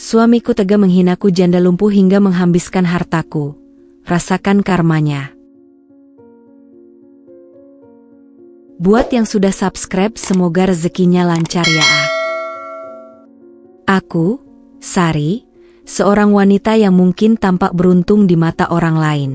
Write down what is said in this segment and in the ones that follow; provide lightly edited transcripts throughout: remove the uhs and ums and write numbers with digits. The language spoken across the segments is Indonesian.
Suamiku tega menghinaku janda lumpuh hingga menghabiskan hartaku. Rasakan karmanya. Buat yang sudah subscribe, semoga rezekinya lancar ya. Aku, Sari, seorang wanita yang mungkin tampak beruntung di mata orang lain.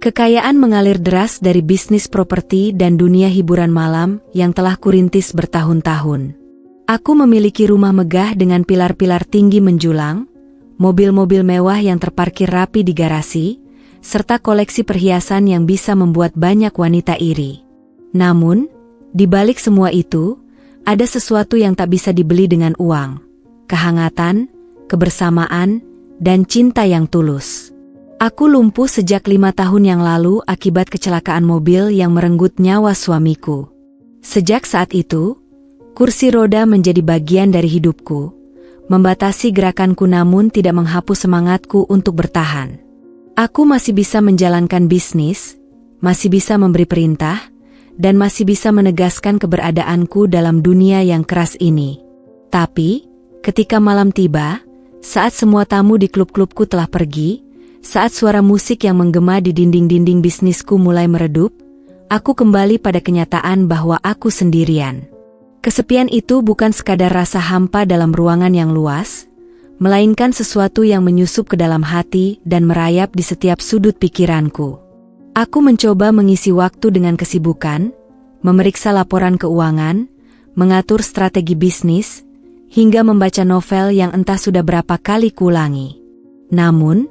Kekayaan mengalir deras dari bisnis properti dan dunia hiburan malam yang telah kurintis bertahun-tahun. Aku memiliki rumah megah dengan pilar-pilar tinggi menjulang, mobil-mobil mewah yang terparkir rapi di garasi, serta koleksi perhiasan yang bisa membuat banyak wanita iri. Namun, di balik semua itu, ada sesuatu yang tak bisa dibeli dengan uang. Kehangatan, kebersamaan, dan cinta yang tulus. Aku lumpuh sejak 5 tahun yang lalu akibat kecelakaan mobil yang merenggut nyawa suamiku. Sejak saat itu, kursi roda menjadi bagian dari hidupku, membatasi gerakanku namun tidak menghapus semangatku untuk bertahan. Aku masih bisa menjalankan bisnis, masih bisa memberi perintah, dan masih bisa menegaskan keberadaanku dalam dunia yang keras ini. Tapi, ketika malam tiba, saat semua tamu di klub-klubku telah pergi, saat suara musik yang menggema di dinding-dinding bisnisku mulai meredup, aku kembali pada kenyataan bahwa aku sendirian. Kesepian itu bukan sekadar rasa hampa dalam ruangan yang luas, melainkan sesuatu yang menyusup ke dalam hati dan merayap di setiap sudut pikiranku. Aku mencoba mengisi waktu dengan kesibukan, memeriksa laporan keuangan, mengatur strategi bisnis, hingga membaca novel yang entah sudah berapa kali kuulangi. Namun,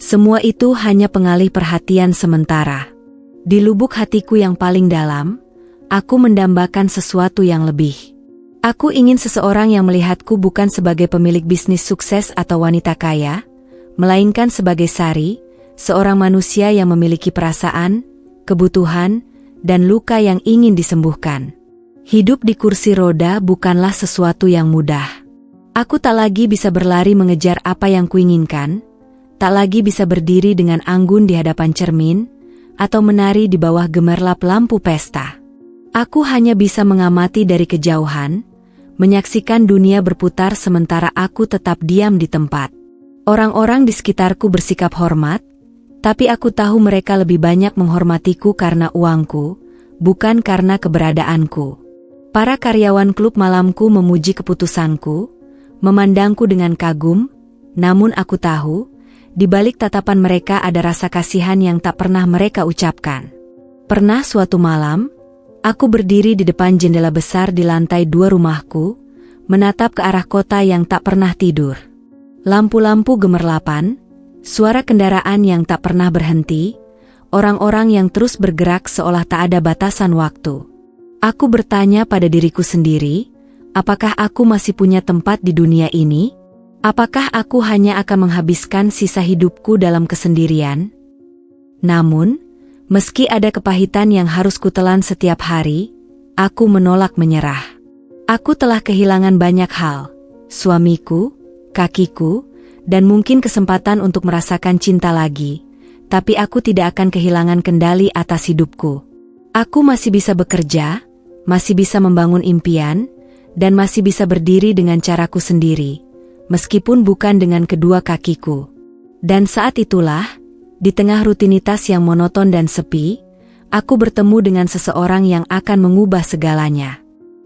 semua itu hanya pengalih perhatian sementara. Di lubuk hatiku yang paling dalam, aku mendambakan sesuatu yang lebih. Aku ingin seseorang yang melihatku bukan sebagai pemilik bisnis sukses atau wanita kaya, melainkan sebagai Sari, seorang manusia yang memiliki perasaan, kebutuhan, dan luka yang ingin disembuhkan. Hidup di kursi roda bukanlah sesuatu yang mudah. Aku tak lagi bisa berlari mengejar apa yang kuinginkan, tak lagi bisa berdiri dengan anggun di hadapan cermin, atau menari di bawah gemerlap lampu pesta. Aku hanya bisa mengamati dari kejauhan, menyaksikan dunia berputar sementara aku tetap diam di tempat. Orang-orang di sekitarku bersikap hormat, tapi aku tahu mereka lebih banyak menghormatiku karena uangku, bukan karena keberadaanku. Para karyawan klub malamku memuji keputusanku, memandangku dengan kagum, namun aku tahu, di balik tatapan mereka ada rasa kasihan yang tak pernah mereka ucapkan. Pernah suatu malam, aku berdiri di depan jendela besar di lantai 2 rumahku, menatap ke arah kota yang tak pernah tidur. Lampu-lampu gemerlapan, suara kendaraan yang tak pernah berhenti, orang-orang yang terus bergerak seolah tak ada batasan waktu. Aku bertanya pada diriku sendiri, apakah aku masih punya tempat di dunia ini? Apakah aku hanya akan menghabiskan sisa hidupku dalam kesendirian? Namun, meski ada kepahitan yang harus kutelan setiap hari, aku menolak menyerah. Aku telah kehilangan banyak hal, suamiku, kakiku, dan mungkin kesempatan untuk merasakan cinta lagi, tapi aku tidak akan kehilangan kendali atas hidupku. Aku masih bisa bekerja, masih bisa membangun impian, dan masih bisa berdiri dengan caraku sendiri, meskipun bukan dengan kedua kakiku. Dan saat itulah, di tengah rutinitas yang monoton dan sepi, aku bertemu dengan seseorang yang akan mengubah segalanya.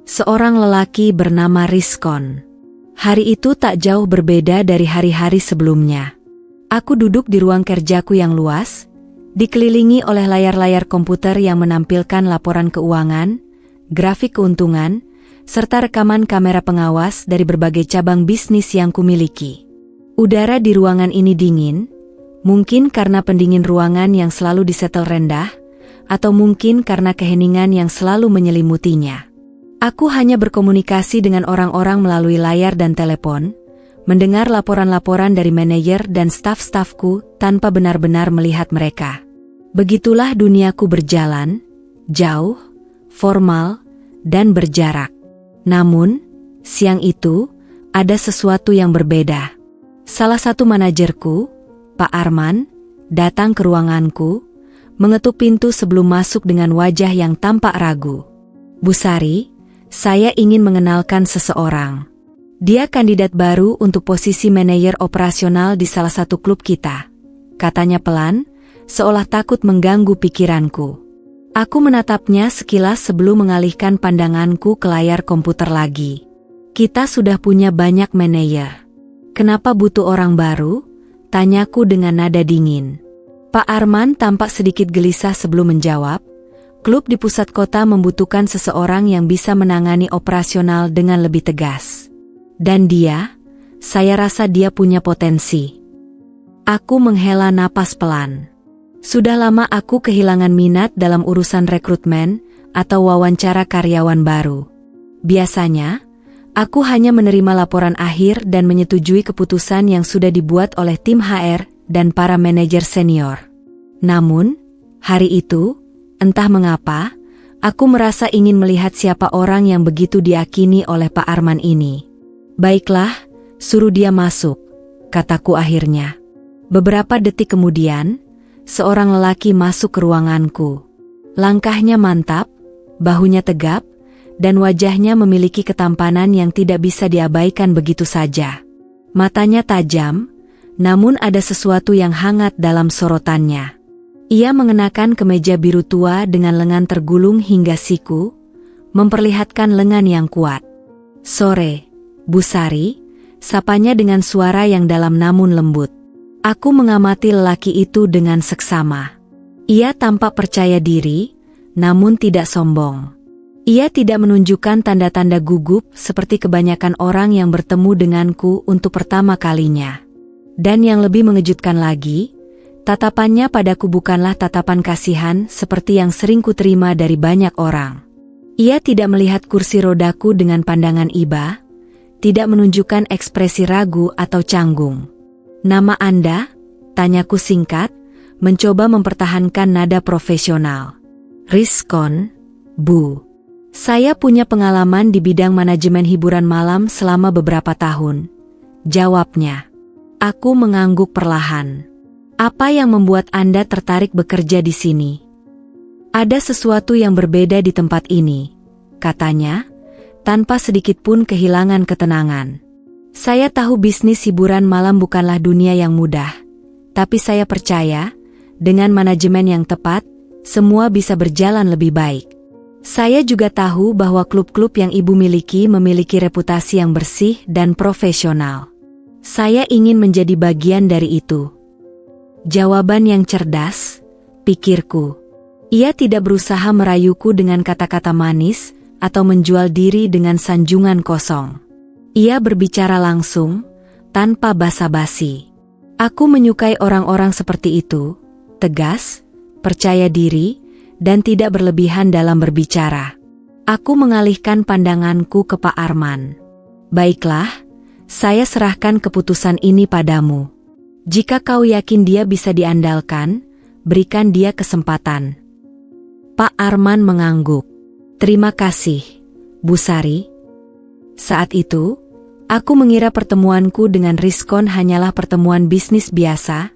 Seorang lelaki bernama Rizkon. Hari itu tak jauh berbeda dari hari-hari sebelumnya. Aku duduk di ruang kerjaku yang luas, dikelilingi oleh layar-layar komputer yang menampilkan laporan keuangan, grafik keuntungan, serta rekaman kamera pengawas dari berbagai cabang bisnis yang kumiliki. Udara di ruangan ini dingin, mungkin karena pendingin ruangan yang selalu disetel rendah, atau mungkin karena keheningan yang selalu menyelimutinya. Aku hanya berkomunikasi dengan orang-orang melalui layar dan telepon, mendengar laporan-laporan dari manajer dan staf-stafku tanpa benar-benar melihat mereka. Begitulah duniaku berjalan, jauh, formal, dan berjarak. Namun, siang itu, ada sesuatu yang berbeda. Salah satu manajerku, Pak Arman, datang ke ruanganku, mengetuk pintu sebelum masuk dengan wajah yang tampak ragu. "Bu Sari, saya ingin mengenalkan seseorang." Dia kandidat baru untuk posisi manajer operasional di salah satu klub kita, katanya pelan, seolah takut mengganggu pikiranku. Aku menatapnya sekilas sebelum mengalihkan pandanganku ke layar komputer lagi. Kita sudah punya banyak manajer. Kenapa butuh orang baru? Tanyaku dengan nada dingin. Pak Arman tampak sedikit gelisah sebelum menjawab. Klub di pusat kota membutuhkan seseorang yang bisa menangani operasional dengan lebih tegas. Dan dia, saya rasa dia punya potensi. Aku menghela napas pelan. Sudah lama aku kehilangan minat dalam urusan rekrutmen atau wawancara karyawan baru. Biasanya, aku hanya menerima laporan akhir dan menyetujui keputusan yang sudah dibuat oleh tim HR dan para manajer senior. Namun, hari itu, entah mengapa, aku merasa ingin melihat siapa orang yang begitu diakini oleh Pak Arman ini. Baiklah, suruh dia masuk, kataku akhirnya. Beberapa detik kemudian, seorang lelaki masuk ke ruanganku. Langkahnya mantap, bahunya tegap, dan wajahnya memiliki ketampanan yang tidak bisa diabaikan begitu saja. Matanya tajam, namun ada sesuatu yang hangat dalam sorotannya. Ia mengenakan kemeja biru tua dengan lengan tergulung hingga siku, memperlihatkan lengan yang kuat. "Sore, Bu Sari," sapanya dengan suara yang dalam namun lembut. Aku mengamati lelaki itu dengan seksama. Ia tampak percaya diri, namun tidak sombong. Ia tidak menunjukkan tanda-tanda gugup seperti kebanyakan orang yang bertemu denganku untuk pertama kalinya. Dan yang lebih mengejutkan lagi, tatapannya padaku bukanlah tatapan kasihan seperti yang sering kuterima dari banyak orang. Ia tidak melihat kursi rodaku dengan pandangan iba, tidak menunjukkan ekspresi ragu atau canggung. "Nama Anda?" tanyaku singkat, mencoba mempertahankan nada profesional. "Rizkon, Bu. Saya punya pengalaman di bidang manajemen hiburan malam selama beberapa tahun," jawabnya. Aku mengangguk perlahan. "Apa yang membuat Anda tertarik bekerja di sini?" "Ada sesuatu yang berbeda di tempat ini," katanya, tanpa sedikit pun kehilangan ketenangan. "Saya tahu bisnis hiburan malam bukanlah dunia yang mudah, tapi saya percaya, dengan manajemen yang tepat, semua bisa berjalan lebih baik. Saya juga tahu bahwa klub-klub yang Ibu miliki memiliki reputasi yang bersih dan profesional. Saya ingin menjadi bagian dari itu." Jawaban yang cerdas, pikirku. Ia tidak berusaha merayuku dengan kata-kata manis atau menjual diri dengan sanjungan kosong. Ia berbicara langsung, tanpa basa-basi. Aku menyukai orang-orang seperti itu, tegas, percaya diri, dan tidak berlebihan dalam berbicara. Aku mengalihkan pandanganku ke Pak Arman. "Baiklah, saya serahkan keputusan ini padamu. Jika kau yakin dia bisa diandalkan, berikan dia kesempatan." Pak Arman mengangguk. "Terima kasih, Bu Sari." Saat itu, aku mengira pertemuanku dengan Rizkon hanyalah pertemuan bisnis biasa,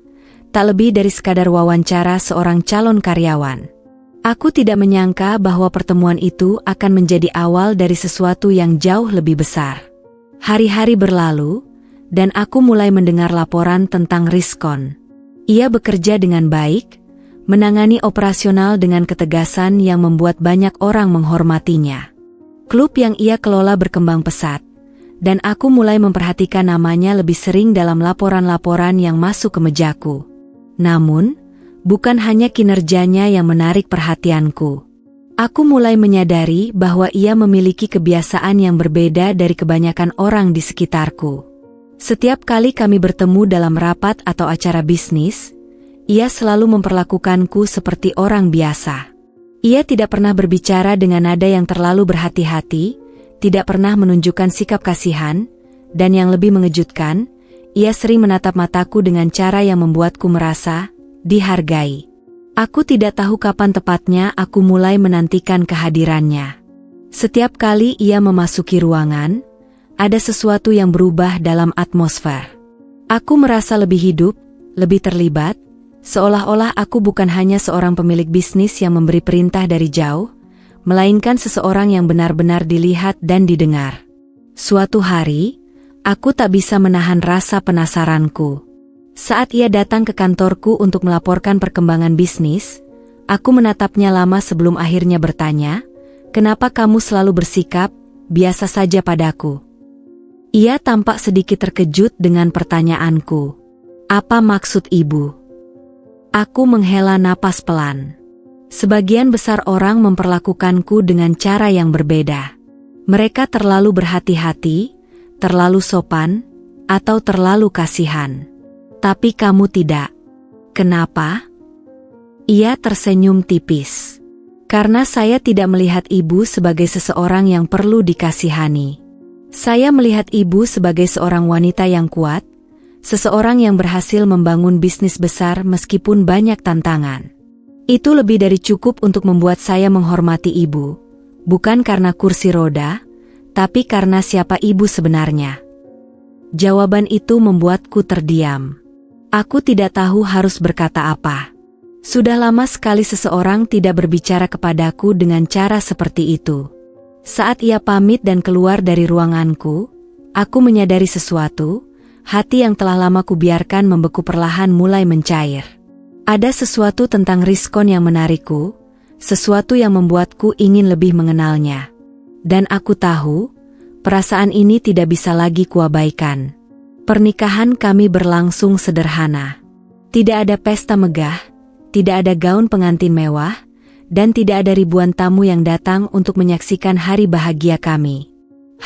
tak lebih dari sekadar wawancara seorang calon karyawan. Aku tidak menyangka bahwa pertemuan itu akan menjadi awal dari sesuatu yang jauh lebih besar. Hari-hari berlalu, dan aku mulai mendengar laporan tentang Rizkon. Ia bekerja dengan baik, menangani operasional dengan ketegasan yang membuat banyak orang menghormatinya. Klub yang ia kelola berkembang pesat, dan aku mulai memperhatikan namanya lebih sering dalam laporan-laporan yang masuk ke mejaku. Namun, bukan hanya kinerjanya yang menarik perhatianku. Aku mulai menyadari bahwa ia memiliki kebiasaan yang berbeda dari kebanyakan orang di sekitarku. Setiap kali kami bertemu dalam rapat atau acara bisnis, ia selalu memperlakukanku seperti orang biasa. Ia tidak pernah berbicara dengan nada yang terlalu berhati-hati, tidak pernah menunjukkan sikap kasihan, dan yang lebih mengejutkan, ia sering menatap mataku dengan cara yang membuatku merasa dihargai. Aku tidak tahu kapan tepatnya aku mulai menantikan kehadirannya. Setiap kali ia memasuki ruangan, ada sesuatu yang berubah dalam atmosfer. Aku merasa lebih hidup, lebih terlibat, seolah-olah aku bukan hanya seorang pemilik bisnis yang memberi perintah dari jauh, melainkan seseorang yang benar-benar dilihat dan didengar. Suatu hari, Aku tak bisa menahan rasa penasaranku. Saat ia datang ke kantorku untuk melaporkan perkembangan bisnis, aku menatapnya lama sebelum akhirnya bertanya, "Kenapa kamu selalu bersikap biasa saja padaku?" Ia tampak sedikit terkejut dengan pertanyaanku. "Apa maksud ibu?" Aku menghela napas pelan. Sebagian besar orang memperlakukanku dengan cara yang berbeda. Mereka terlalu berhati-hati, terlalu sopan, atau terlalu kasihan. Tapi kamu tidak. Kenapa? Ia tersenyum tipis. Karena saya tidak melihat ibu sebagai seseorang yang perlu dikasihani. Saya melihat ibu sebagai seorang wanita yang kuat, seseorang yang berhasil membangun bisnis besar meskipun banyak tantangan. Itu lebih dari cukup untuk membuat saya menghormati ibu, bukan karena kursi roda, tapi karena siapa ibu sebenarnya. Jawaban itu membuatku terdiam. Aku tidak tahu harus berkata apa. Sudah lama sekali seseorang tidak berbicara kepadaku dengan cara seperti itu. Saat ia pamit dan keluar dari ruanganku, aku menyadari sesuatu, hati yang telah lama kubiarkan membeku perlahan mulai mencair. Ada sesuatu tentang Rizkon yang menarikku, sesuatu yang membuatku ingin lebih mengenalnya. Dan aku tahu, perasaan ini tidak bisa lagi kuabaikan. Pernikahan kami berlangsung sederhana. Tidak ada pesta megah, tidak ada gaun pengantin mewah, dan tidak ada ribuan tamu yang datang untuk menyaksikan hari bahagia kami.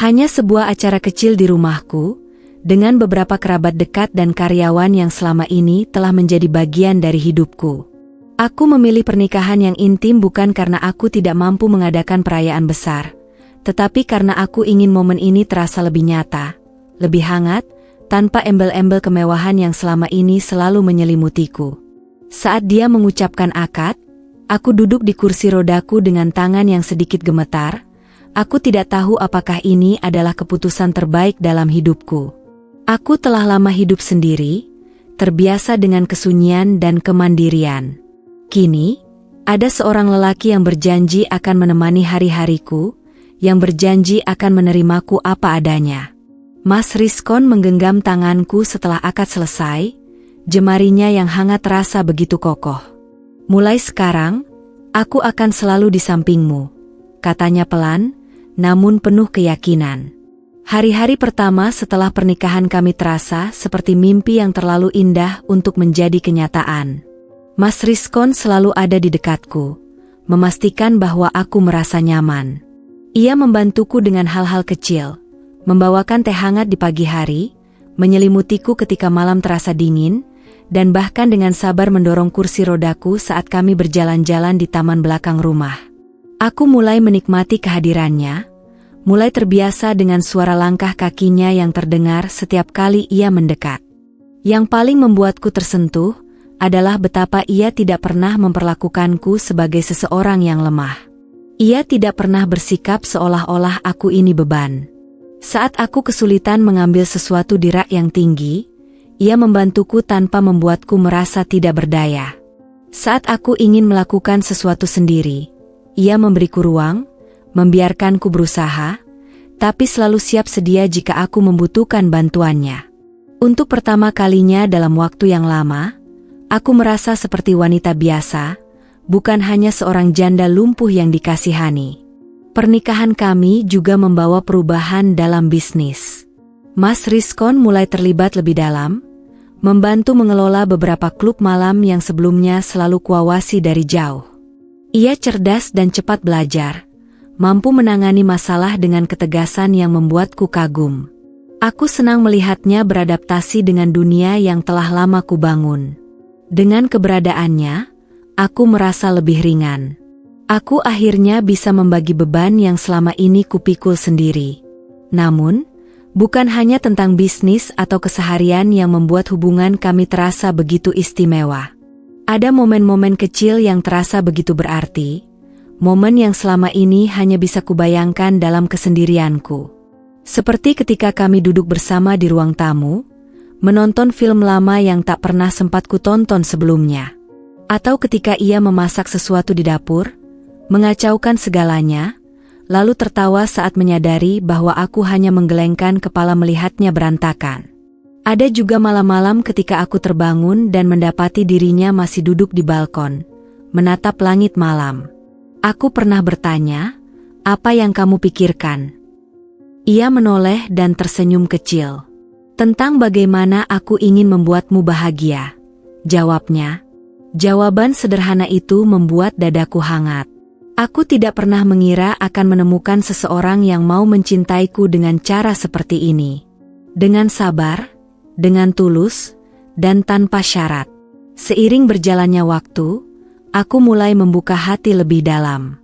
Hanya sebuah acara kecil di rumahku, dengan beberapa kerabat dekat dan karyawan yang selama ini telah menjadi bagian dari hidupku. Aku memilih pernikahan yang intim bukan karena aku tidak mampu mengadakan perayaan besar, tetapi karena aku ingin momen ini terasa lebih nyata, lebih hangat, tanpa embel-embel kemewahan yang selama ini selalu menyelimutiku. Saat dia mengucapkan akad, aku duduk di kursi rodaku dengan tangan yang sedikit gemetar. Aku tidak tahu apakah ini adalah keputusan terbaik dalam hidupku. Aku telah lama hidup sendiri, terbiasa dengan kesunyian dan kemandirian. Kini, ada seorang lelaki yang berjanji akan menemani hari-hariku, yang berjanji akan menerimaku apa adanya. Mas Rizkon menggenggam tanganku setelah akad selesai, jemarinya yang hangat terasa begitu kokoh. "Mulai sekarang, aku akan selalu di sampingmu," katanya pelan, namun penuh keyakinan. Hari-hari pertama setelah pernikahan kami terasa seperti mimpi yang terlalu indah untuk menjadi kenyataan. Mas Rizkon selalu ada di dekatku, memastikan bahwa aku merasa nyaman. Ia membantuku dengan hal-hal kecil, membawakan teh hangat di pagi hari, menyelimutiku ketika malam terasa dingin, dan bahkan dengan sabar mendorong kursi rodaku saat kami berjalan-jalan di taman belakang rumah. Aku mulai menikmati kehadirannya, mulai terbiasa dengan suara langkah kakinya yang terdengar setiap kali ia mendekat. Yang paling membuatku tersentuh adalah betapa ia tidak pernah memperlakukanku sebagai seseorang yang lemah. Ia tidak pernah bersikap seolah-olah aku ini beban. Saat aku kesulitan mengambil sesuatu di rak yang tinggi, ia membantuku tanpa membuatku merasa tidak berdaya. Saat aku ingin melakukan sesuatu sendiri, ia memberiku ruang, membiarkanku berusaha, tapi selalu siap sedia jika aku membutuhkan bantuannya. Untuk pertama kalinya dalam waktu yang lama, aku merasa seperti wanita biasa, bukan hanya seorang janda lumpuh yang dikasihani. Pernikahan kami juga membawa perubahan dalam bisnis. Mas Rizkon mulai terlibat lebih dalam, membantu mengelola beberapa klub malam yang sebelumnya selalu kuawasi dari jauh. Ia cerdas dan cepat belajar, mampu menangani masalah dengan ketegasan yang membuatku kagum. Aku senang melihatnya beradaptasi dengan dunia yang telah lama kubangun. Dengan keberadaannya, aku merasa lebih ringan. Aku akhirnya bisa membagi beban yang selama ini kupikul sendiri. Namun, bukan hanya tentang bisnis atau keseharian yang membuat hubungan kami terasa begitu istimewa. Ada momen-momen kecil yang terasa begitu berarti, momen yang selama ini hanya bisa kubayangkan dalam kesendirianku. Seperti ketika kami duduk bersama di ruang tamu, menonton film lama yang tak pernah sempat kutonton sebelumnya. Atau ketika ia memasak sesuatu di dapur, mengacaukan segalanya, lalu tertawa saat menyadari bahwa aku hanya menggelengkan kepala melihatnya berantakan. Ada juga malam-malam ketika aku terbangun dan mendapati dirinya masih duduk di balkon, menatap langit malam. Aku pernah bertanya, "Apa yang kamu pikirkan?" Ia menoleh dan tersenyum kecil. "Tentang bagaimana aku ingin membuatmu bahagia," jawabnya. Jawaban sederhana itu membuat dadaku hangat. Aku tidak pernah mengira akan menemukan seseorang yang mau mencintaiku dengan cara seperti ini. Dengan sabar, dengan tulus, dan tanpa syarat. Seiring berjalannya waktu, aku mulai membuka hati lebih dalam.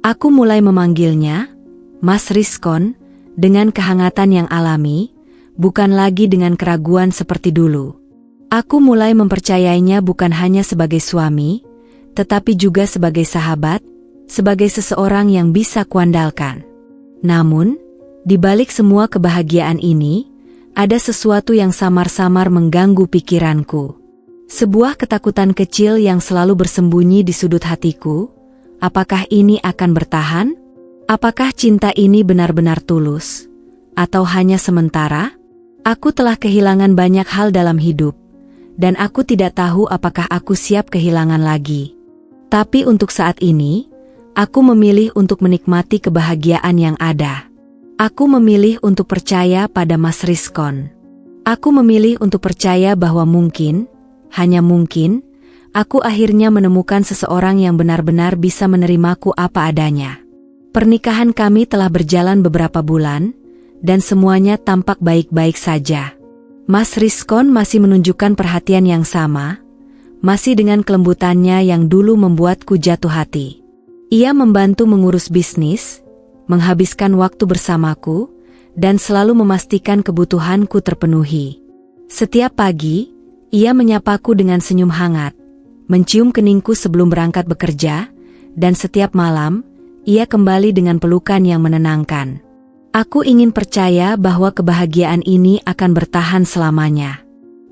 Aku mulai memanggilnya, Mas Rizkon, dengan kehangatan yang alami, bukan lagi dengan keraguan seperti dulu. Aku mulai mempercayainya bukan hanya sebagai suami, tetapi juga sebagai sahabat, sebagai seseorang yang bisa kuandalkan. Namun, di balik semua kebahagiaan ini, ada sesuatu yang samar-samar mengganggu pikiranku. Sebuah ketakutan kecil yang selalu bersembunyi di sudut hatiku. Apakah ini akan bertahan? Apakah cinta ini benar-benar tulus? Atau hanya sementara? Aku telah kehilangan banyak hal dalam hidup, dan aku tidak tahu apakah aku siap kehilangan lagi. Tapi untuk saat ini, aku memilih untuk menikmati kebahagiaan yang ada. Aku memilih untuk percaya pada Mas Rizkon. Aku memilih untuk percaya bahwa mungkin, hanya mungkin, aku akhirnya menemukan seseorang yang benar-benar bisa menerimaku apa adanya. Pernikahan kami telah berjalan beberapa bulan, dan semuanya tampak baik-baik saja. Mas Rizkon masih menunjukkan perhatian yang sama, masih dengan kelembutannya yang dulu membuatku jatuh hati. Ia membantu mengurus bisnis, menghabiskan waktu bersamaku, dan selalu memastikan kebutuhanku terpenuhi. Setiap pagi, ia menyapaku dengan senyum hangat, mencium keningku sebelum berangkat bekerja, dan setiap malam, ia kembali dengan pelukan yang menenangkan. Aku ingin percaya bahwa kebahagiaan ini akan bertahan selamanya.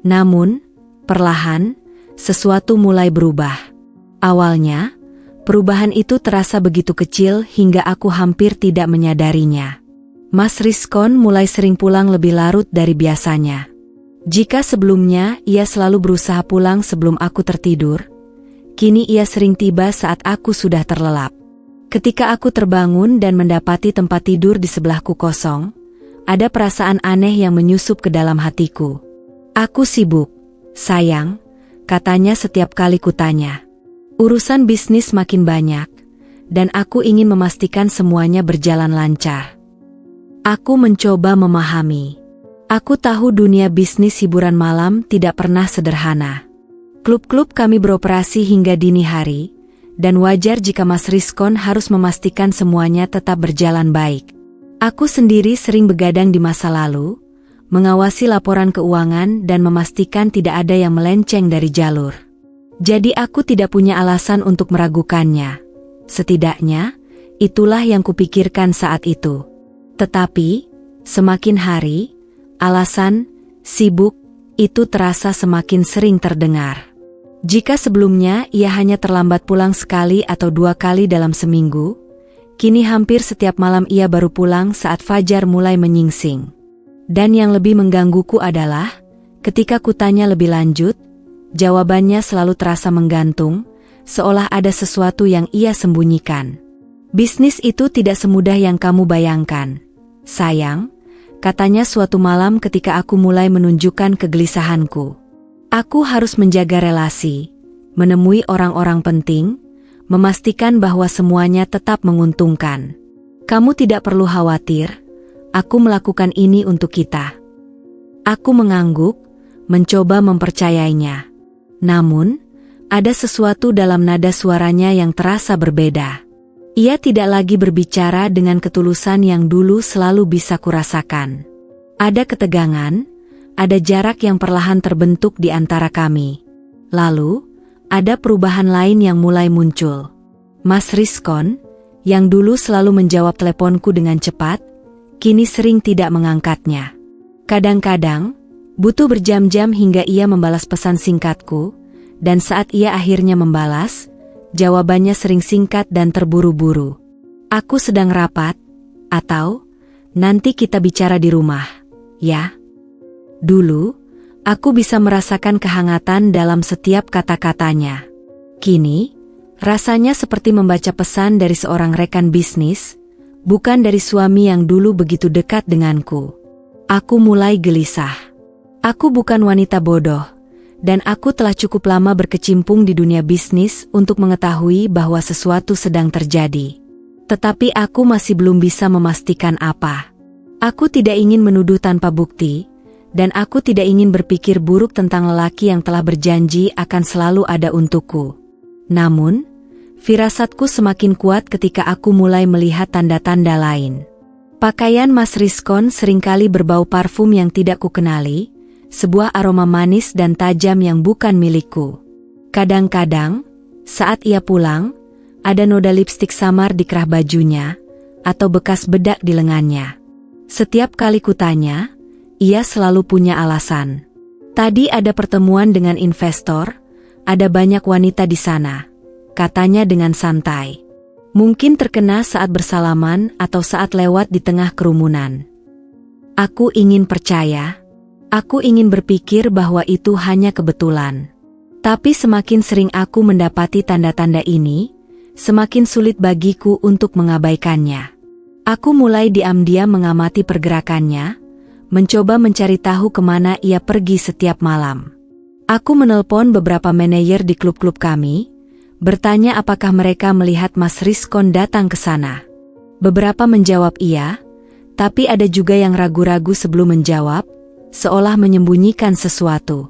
Namun, perlahan, sesuatu mulai berubah. Awalnya, perubahan itu terasa begitu kecil hingga aku hampir tidak menyadarinya. Mas Rizkon mulai sering pulang lebih larut dari biasanya. Jika sebelumnya ia selalu berusaha pulang sebelum aku tertidur, kini ia sering tiba saat aku sudah terlelap. Ketika aku terbangun dan mendapati tempat tidur di sebelahku kosong, ada perasaan aneh yang menyusup ke dalam hatiku. "Aku sibuk, sayang," katanya setiap kali kutanya. "Urusan bisnis makin banyak, dan aku ingin memastikan semuanya berjalan lancar." Aku mencoba memahami. Aku tahu dunia bisnis hiburan malam tidak pernah sederhana. Klub-klub kami beroperasi hingga dini hari, dan wajar jika Mas Rizkon harus memastikan semuanya tetap berjalan baik. Aku sendiri sering begadang di masa lalu, mengawasi laporan keuangan dan memastikan tidak ada yang melenceng dari jalur. Jadi aku tidak punya alasan untuk meragukannya. Setidaknya, itulah yang kupikirkan saat itu. Tetapi, semakin hari, alasan sibuk itu terasa semakin sering terdengar. Jika sebelumnya ia hanya terlambat pulang sekali atau 2 kali dalam seminggu, kini hampir setiap malam ia baru pulang saat fajar mulai menyingsing. Dan yang lebih menggangguku adalah, ketika kutanya lebih lanjut, jawabannya selalu terasa menggantung, seolah ada sesuatu yang ia sembunyikan. "Bisnis itu tidak semudah yang kamu bayangkan, sayang," katanya suatu malam ketika aku mulai menunjukkan kegelisahanku. "Aku harus menjaga relasi, menemui orang-orang penting, memastikan bahwa semuanya tetap menguntungkan. Kamu tidak perlu khawatir, aku melakukan ini untuk kita." Aku mengangguk, mencoba mempercayainya. Namun, ada sesuatu dalam nada suaranya yang terasa berbeda. Ia tidak lagi berbicara dengan ketulusan yang dulu selalu bisa kurasakan. Ada ketegangan, ada jarak yang perlahan terbentuk di antara kami. Lalu, ada perubahan lain yang mulai muncul. Mas Rizkon, yang dulu selalu menjawab teleponku dengan cepat, kini sering tidak mengangkatnya. Kadang-kadang, butuh berjam-jam hingga ia membalas pesan singkatku, dan saat ia akhirnya membalas, jawabannya sering singkat dan terburu-buru. Aku sedang rapat, atau nanti kita bicara di rumah, ya? Dulu, aku bisa merasakan kehangatan dalam setiap kata-katanya. Kini, rasanya seperti membaca pesan dari seorang rekan bisnis, bukan dari suami yang dulu begitu dekat denganku. Aku mulai gelisah. Aku bukan wanita bodoh, dan aku telah cukup lama berkecimpung di dunia bisnis untuk mengetahui bahwa sesuatu sedang terjadi. Tetapi aku masih belum bisa memastikan apa. Aku tidak ingin menuduh tanpa bukti, dan aku tidak ingin berpikir buruk tentang lelaki yang telah berjanji akan selalu ada untukku. Namun, firasatku semakin kuat ketika aku mulai melihat tanda-tanda lain. Pakaian Mas Rizkon seringkali berbau parfum yang tidak kukenali, sebuah aroma manis dan tajam yang bukan milikku. Kadang-kadang, saat ia pulang, ada noda lipstik samar di kerah bajunya, atau bekas bedak di lengannya. Setiap kali kutanya, ia selalu punya alasan. Tadi ada pertemuan dengan investor, ada banyak wanita di sana, katanya dengan santai. Mungkin terkena saat bersalaman atau saat lewat di tengah kerumunan. Aku ingin percaya, aku ingin berpikir bahwa itu hanya kebetulan. Tapi semakin sering aku mendapati tanda-tanda ini, semakin sulit bagiku untuk mengabaikannya. Aku mulai diam-diam mengamati pergerakannya, mencoba mencari tahu kemana ia pergi setiap malam. Aku menelpon beberapa manajer di klub-klub kami, bertanya apakah mereka melihat Mas Rizkon datang ke sana. Beberapa menjawab iya, tapi ada juga yang ragu-ragu sebelum menjawab, seolah menyembunyikan sesuatu.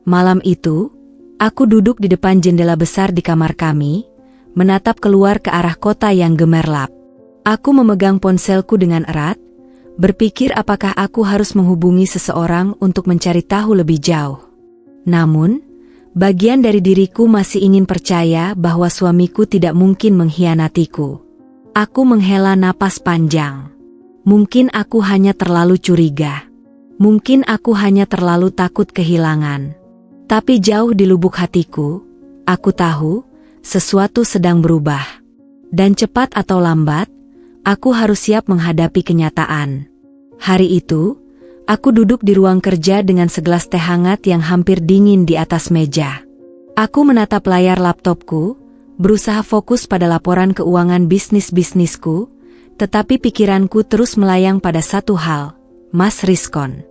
Malam itu, aku duduk di depan jendela besar di kamar kami, menatap keluar ke arah kota yang gemerlap. Aku memegang ponselku dengan erat, berpikir apakah aku harus menghubungi seseorang untuk mencari tahu lebih jauh. Namun, bagian dari diriku masih ingin percaya bahwa suamiku tidak mungkin mengkhianatiku. Aku menghela napas panjang. Mungkin aku hanya terlalu curiga. Mungkin aku hanya terlalu takut kehilangan. Tapi jauh di lubuk hatiku, aku tahu sesuatu sedang berubah. Dan cepat atau lambat, aku harus siap menghadapi kenyataan. Hari itu, aku duduk di ruang kerja dengan segelas teh hangat yang hampir dingin di atas meja. Aku menatap layar laptopku, berusaha fokus pada laporan keuangan bisnisku, tetapi pikiranku terus melayang pada satu hal, Mas Rizkon.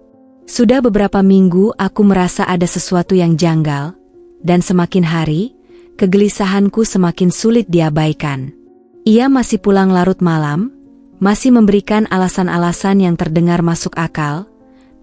Sudah beberapa minggu aku merasa ada sesuatu yang janggal, dan semakin hari, kegelisahanku semakin sulit diabaikan. Ia masih pulang larut malam, masih memberikan alasan-alasan yang terdengar masuk akal,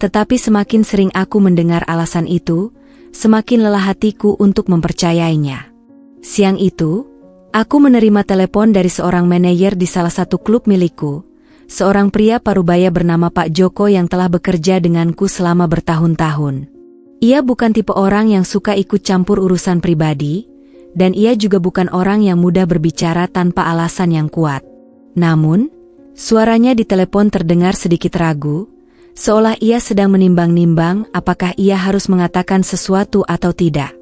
tetapi semakin sering aku mendengar alasan itu, semakin lelah hatiku untuk mempercayainya. Siang itu, aku menerima telepon dari seorang manajer di salah satu klub milikku, seorang pria parubaya bernama Pak Joko yang telah bekerja denganku selama bertahun-tahun. Ia bukan tipe orang yang suka ikut campur urusan pribadi, dan ia juga bukan orang yang mudah berbicara tanpa alasan yang kuat. Namun, suaranya di telepon terdengar sedikit ragu, seolah ia sedang menimbang-nimbang apakah ia harus mengatakan sesuatu atau tidak.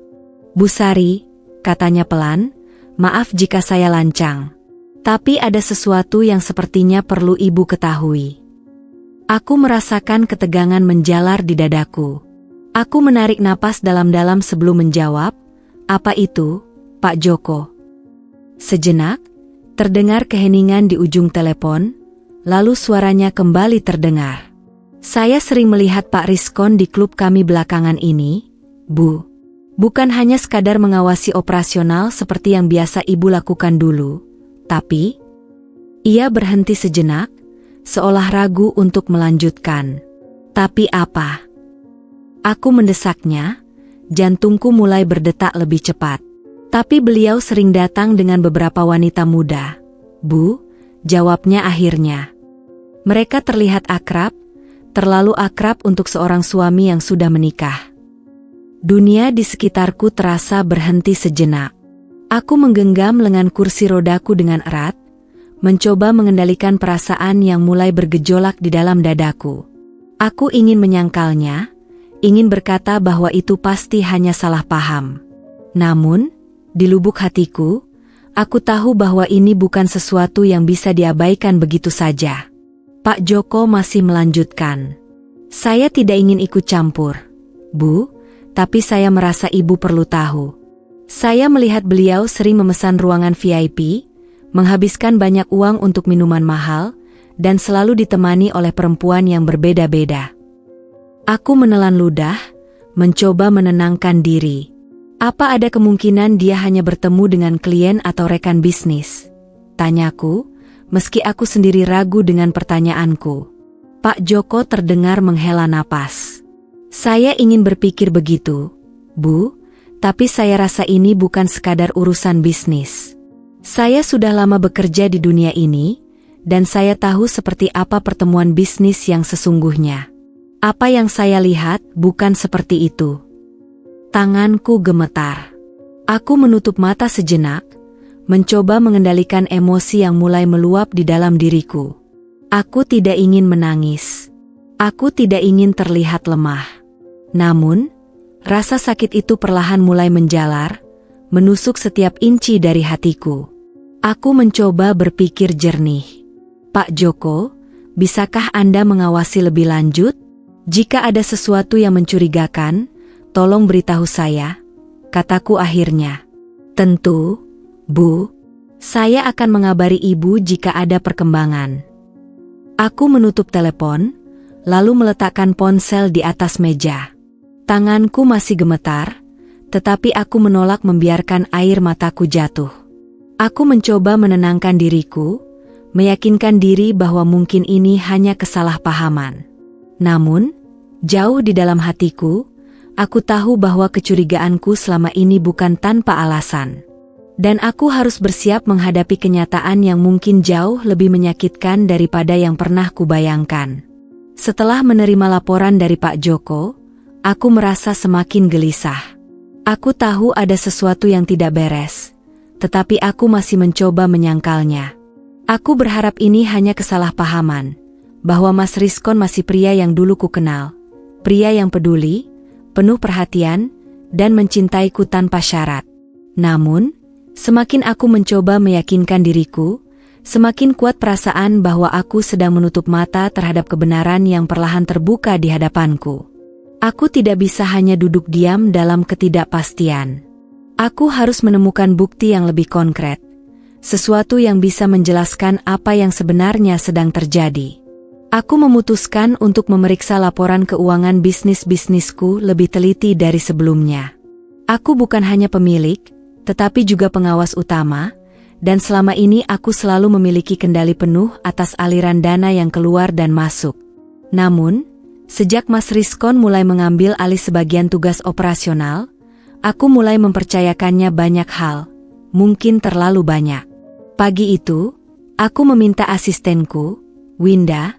Bu Sari, katanya pelan, maaf jika saya lancang. Tapi ada sesuatu yang sepertinya perlu ibu ketahui. Aku merasakan ketegangan menjalar di dadaku. Aku menarik napas dalam-dalam sebelum menjawab, apa itu, Pak Joko? Sejenak, terdengar keheningan di ujung telepon, lalu suaranya kembali terdengar. Saya sering melihat Pak Rizkon di klub kami belakangan ini, Bu. Bukan hanya sekadar mengawasi operasional seperti yang biasa ibu lakukan dulu, tapi ia berhenti sejenak, seolah ragu untuk melanjutkan. Tapi apa? Aku mendesaknya, jantungku mulai berdetak lebih cepat. Tapi beliau sering datang dengan beberapa wanita muda. Bu, jawabnya akhirnya. Mereka terlihat akrab, terlalu akrab untuk seorang suami yang sudah menikah. Dunia di sekitarku terasa berhenti sejenak. Aku menggenggam lengan kursi rodaku dengan erat, mencoba mengendalikan perasaan yang mulai bergejolak di dalam dadaku. Aku ingin menyangkalnya, ingin berkata bahwa itu pasti hanya salah paham. Namun, di lubuk hatiku, Aku tahu bahwa ini bukan sesuatu yang bisa diabaikan begitu saja. Pak Joko masih melanjutkan. Saya tidak ingin ikut campur, Bu, tapi saya merasa Ibu perlu tahu. Saya melihat beliau sering memesan ruangan VIP, menghabiskan banyak uang untuk minuman mahal, dan selalu ditemani oleh perempuan yang berbeda-beda. Aku menelan ludah, mencoba menenangkan diri. Apa ada kemungkinan dia hanya bertemu dengan klien atau rekan bisnis? Tanyaku, meski aku sendiri ragu dengan pertanyaanku. Pak Joko terdengar menghela napas. Saya ingin berpikir begitu, Bu, tapi saya rasa ini bukan sekadar urusan bisnis. Saya sudah lama bekerja di dunia ini, dan saya tahu seperti apa pertemuan bisnis yang sesungguhnya. Apa yang saya lihat bukan seperti itu. Tanganku gemetar. Aku menutup mata sejenak, mencoba mengendalikan emosi yang mulai meluap di dalam diriku. Aku tidak ingin menangis. Aku tidak ingin terlihat lemah. Namun, rasa sakit itu perlahan mulai menjalar, menusuk setiap inci dari hatiku. Aku mencoba berpikir jernih. Pak Joko, bisakah Anda mengawasi lebih lanjut? Jika ada sesuatu yang mencurigakan, tolong beritahu saya, kataku akhirnya. Tentu, Bu. Saya akan mengabari Ibu jika ada perkembangan. Aku menutup telepon, lalu meletakkan ponsel di atas meja. Tanganku masih gemetar, tetapi aku menolak membiarkan air mataku jatuh. Aku mencoba menenangkan diriku, meyakinkan diri bahwa mungkin ini hanya kesalahpahaman. Namun, jauh di dalam hatiku, aku tahu bahwa kecurigaanku selama ini bukan tanpa alasan. Dan aku harus bersiap menghadapi kenyataan yang mungkin jauh lebih menyakitkan daripada yang pernah kubayangkan. Setelah menerima laporan dari Pak Joko, aku merasa semakin gelisah. Aku tahu ada sesuatu yang tidak beres, tetapi aku masih mencoba menyangkalnya. Aku berharap ini hanya kesalahpahaman, bahwa Mas Rizkon masih pria yang dulu ku kenal, pria yang peduli, penuh perhatian, dan mencintaiku tanpa syarat. Namun, semakin aku mencoba meyakinkan diriku, semakin kuat perasaan bahwa aku sedang menutup mata terhadap kebenaran yang perlahan terbuka di hadapanku. Aku tidak bisa hanya duduk diam dalam ketidakpastian. Aku harus menemukan bukti yang lebih konkret, sesuatu yang bisa menjelaskan apa yang sebenarnya sedang terjadi. Aku memutuskan untuk memeriksa laporan keuangan bisnisku lebih teliti dari sebelumnya. Aku bukan hanya pemilik, tetapi juga pengawas utama, dan selama ini aku selalu memiliki kendali penuh atas aliran dana yang keluar dan masuk. Namun, sejak Mas Rizkon mulai mengambil alih sebagian tugas operasional, aku mulai mempercayakannya banyak hal, mungkin terlalu banyak. Pagi itu, aku meminta asistenku, Winda,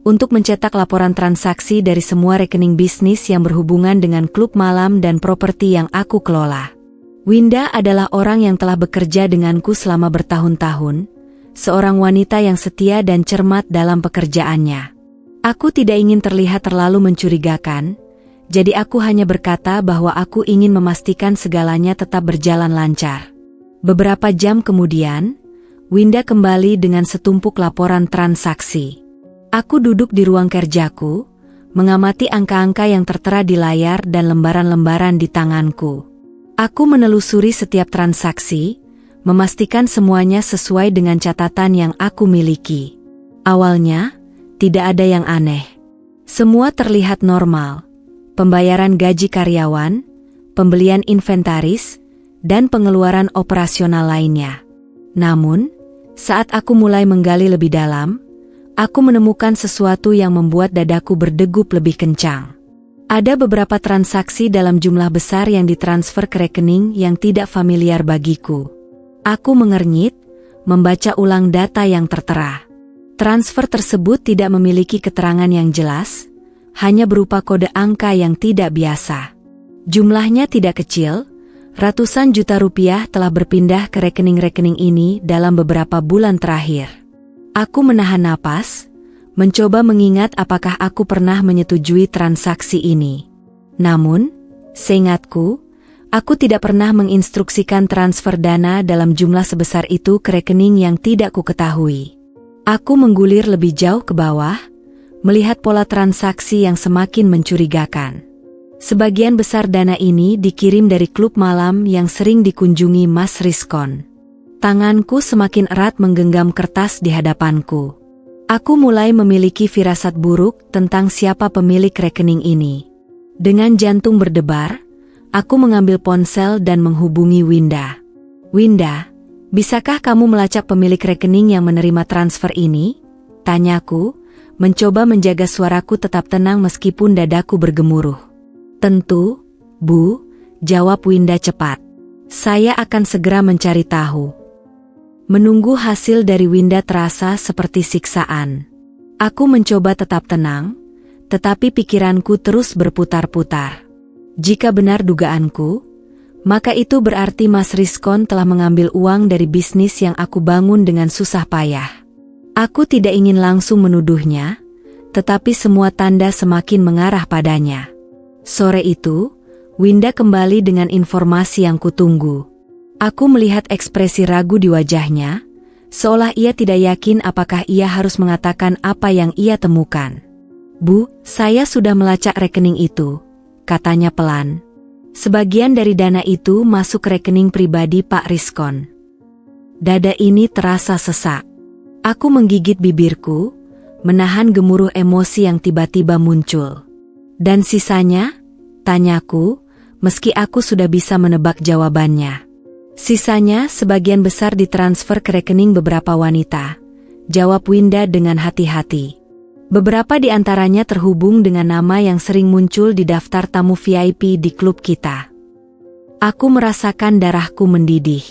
untuk mencetak laporan transaksi dari semua rekening bisnis yang berhubungan dengan klub malam dan properti yang aku kelola. Winda adalah orang yang telah bekerja denganku selama bertahun-tahun, seorang wanita yang setia dan cermat dalam pekerjaannya. Aku tidak ingin terlihat terlalu mencurigakan, jadi aku hanya berkata bahwa aku ingin memastikan segalanya tetap berjalan lancar. Beberapa jam kemudian, Winda kembali dengan setumpuk laporan transaksi. Aku duduk di ruang kerjaku, mengamati angka-angka yang tertera di layar dan lembaran-lembaran di tanganku. Aku menelusuri setiap transaksi, memastikan semuanya sesuai dengan catatan yang aku miliki. Awalnya, tidak ada yang aneh. Semua terlihat normal. Pembayaran gaji karyawan, pembelian inventaris, dan pengeluaran operasional lainnya. Namun, saat aku mulai menggali lebih dalam, aku menemukan sesuatu yang membuat dadaku berdegup lebih kencang. Ada beberapa transaksi dalam jumlah besar yang ditransfer ke rekening yang tidak familiar bagiku. Aku mengernyit, membaca ulang data yang tertera. Transfer tersebut tidak memiliki keterangan yang jelas, hanya berupa kode angka yang tidak biasa. Jumlahnya tidak kecil, ratusan juta rupiah telah berpindah ke rekening-rekening ini dalam beberapa bulan terakhir. Aku menahan napas, mencoba mengingat apakah aku pernah menyetujui transaksi ini. Namun, seingatku, Aku tidak pernah menginstruksikan transfer dana dalam jumlah sebesar itu ke rekening yang tidak kuketahui. Aku menggulir lebih jauh ke bawah, melihat pola transaksi yang semakin mencurigakan. Sebagian besar dana ini dikirim dari klub malam yang sering dikunjungi Mas Rizkon. Tanganku semakin erat menggenggam kertas di hadapanku. Aku mulai memiliki firasat buruk tentang siapa pemilik rekening ini. Dengan jantung berdebar, aku mengambil ponsel dan menghubungi Winda. Winda, bisakah kamu melacak pemilik rekening yang menerima transfer ini? Tanyaku, mencoba menjaga suaraku tetap tenang meskipun dadaku bergemuruh. Tentu, Bu, jawab Winda cepat. Saya akan segera mencari tahu. Menunggu hasil dari Winda terasa seperti siksaan. Aku mencoba tetap tenang, tetapi pikiranku terus berputar-putar. Jika benar dugaanku, maka itu berarti Mas Rizkon telah mengambil uang dari bisnis yang aku bangun dengan susah payah. Aku tidak ingin langsung menuduhnya, tetapi semua tanda semakin mengarah padanya. Sore itu, Winda kembali dengan informasi yang kutunggu. Aku melihat ekspresi ragu di wajahnya, seolah ia tidak yakin apakah ia harus mengatakan apa yang ia temukan. Bu, saya sudah melacak rekening itu, katanya pelan. Sebagian dari dana itu masuk ke rekening pribadi Pak Rizkon. Dada ini terasa sesak. Aku menggigit bibirku, menahan gemuruh emosi yang tiba-tiba muncul. Dan sisanya? Tanyaku, meski aku sudah bisa menebak jawabannya. Sisanya sebagian besar ditransfer ke rekening beberapa wanita, jawab Winda dengan hati-hati. Beberapa di antaranya terhubung dengan nama yang sering muncul di daftar tamu VIP di klub kita. Aku merasakan darahku mendidih.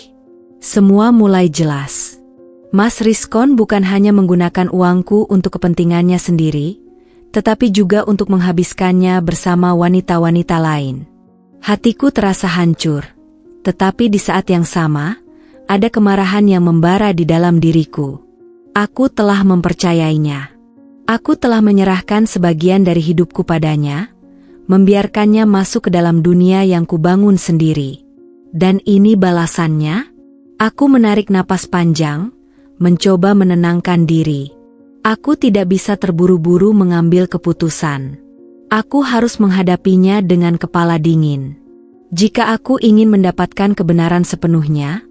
Semua mulai jelas. Mas Rizkon bukan hanya menggunakan uangku untuk kepentingannya sendiri, tetapi juga untuk menghabiskannya bersama wanita-wanita lain. Hatiku terasa hancur. Tetapi di saat yang sama, ada kemarahan yang membara di dalam diriku. Aku telah mempercayainya. Aku telah menyerahkan sebagian dari hidupku padanya, membiarkannya masuk ke dalam dunia yang kubangun sendiri. Dan ini balasannya? Aku menarik napas panjang, mencoba menenangkan diri. Aku tidak bisa terburu-buru mengambil keputusan. Aku harus menghadapinya dengan kepala dingin. Jika aku ingin mendapatkan kebenaran sepenuhnya,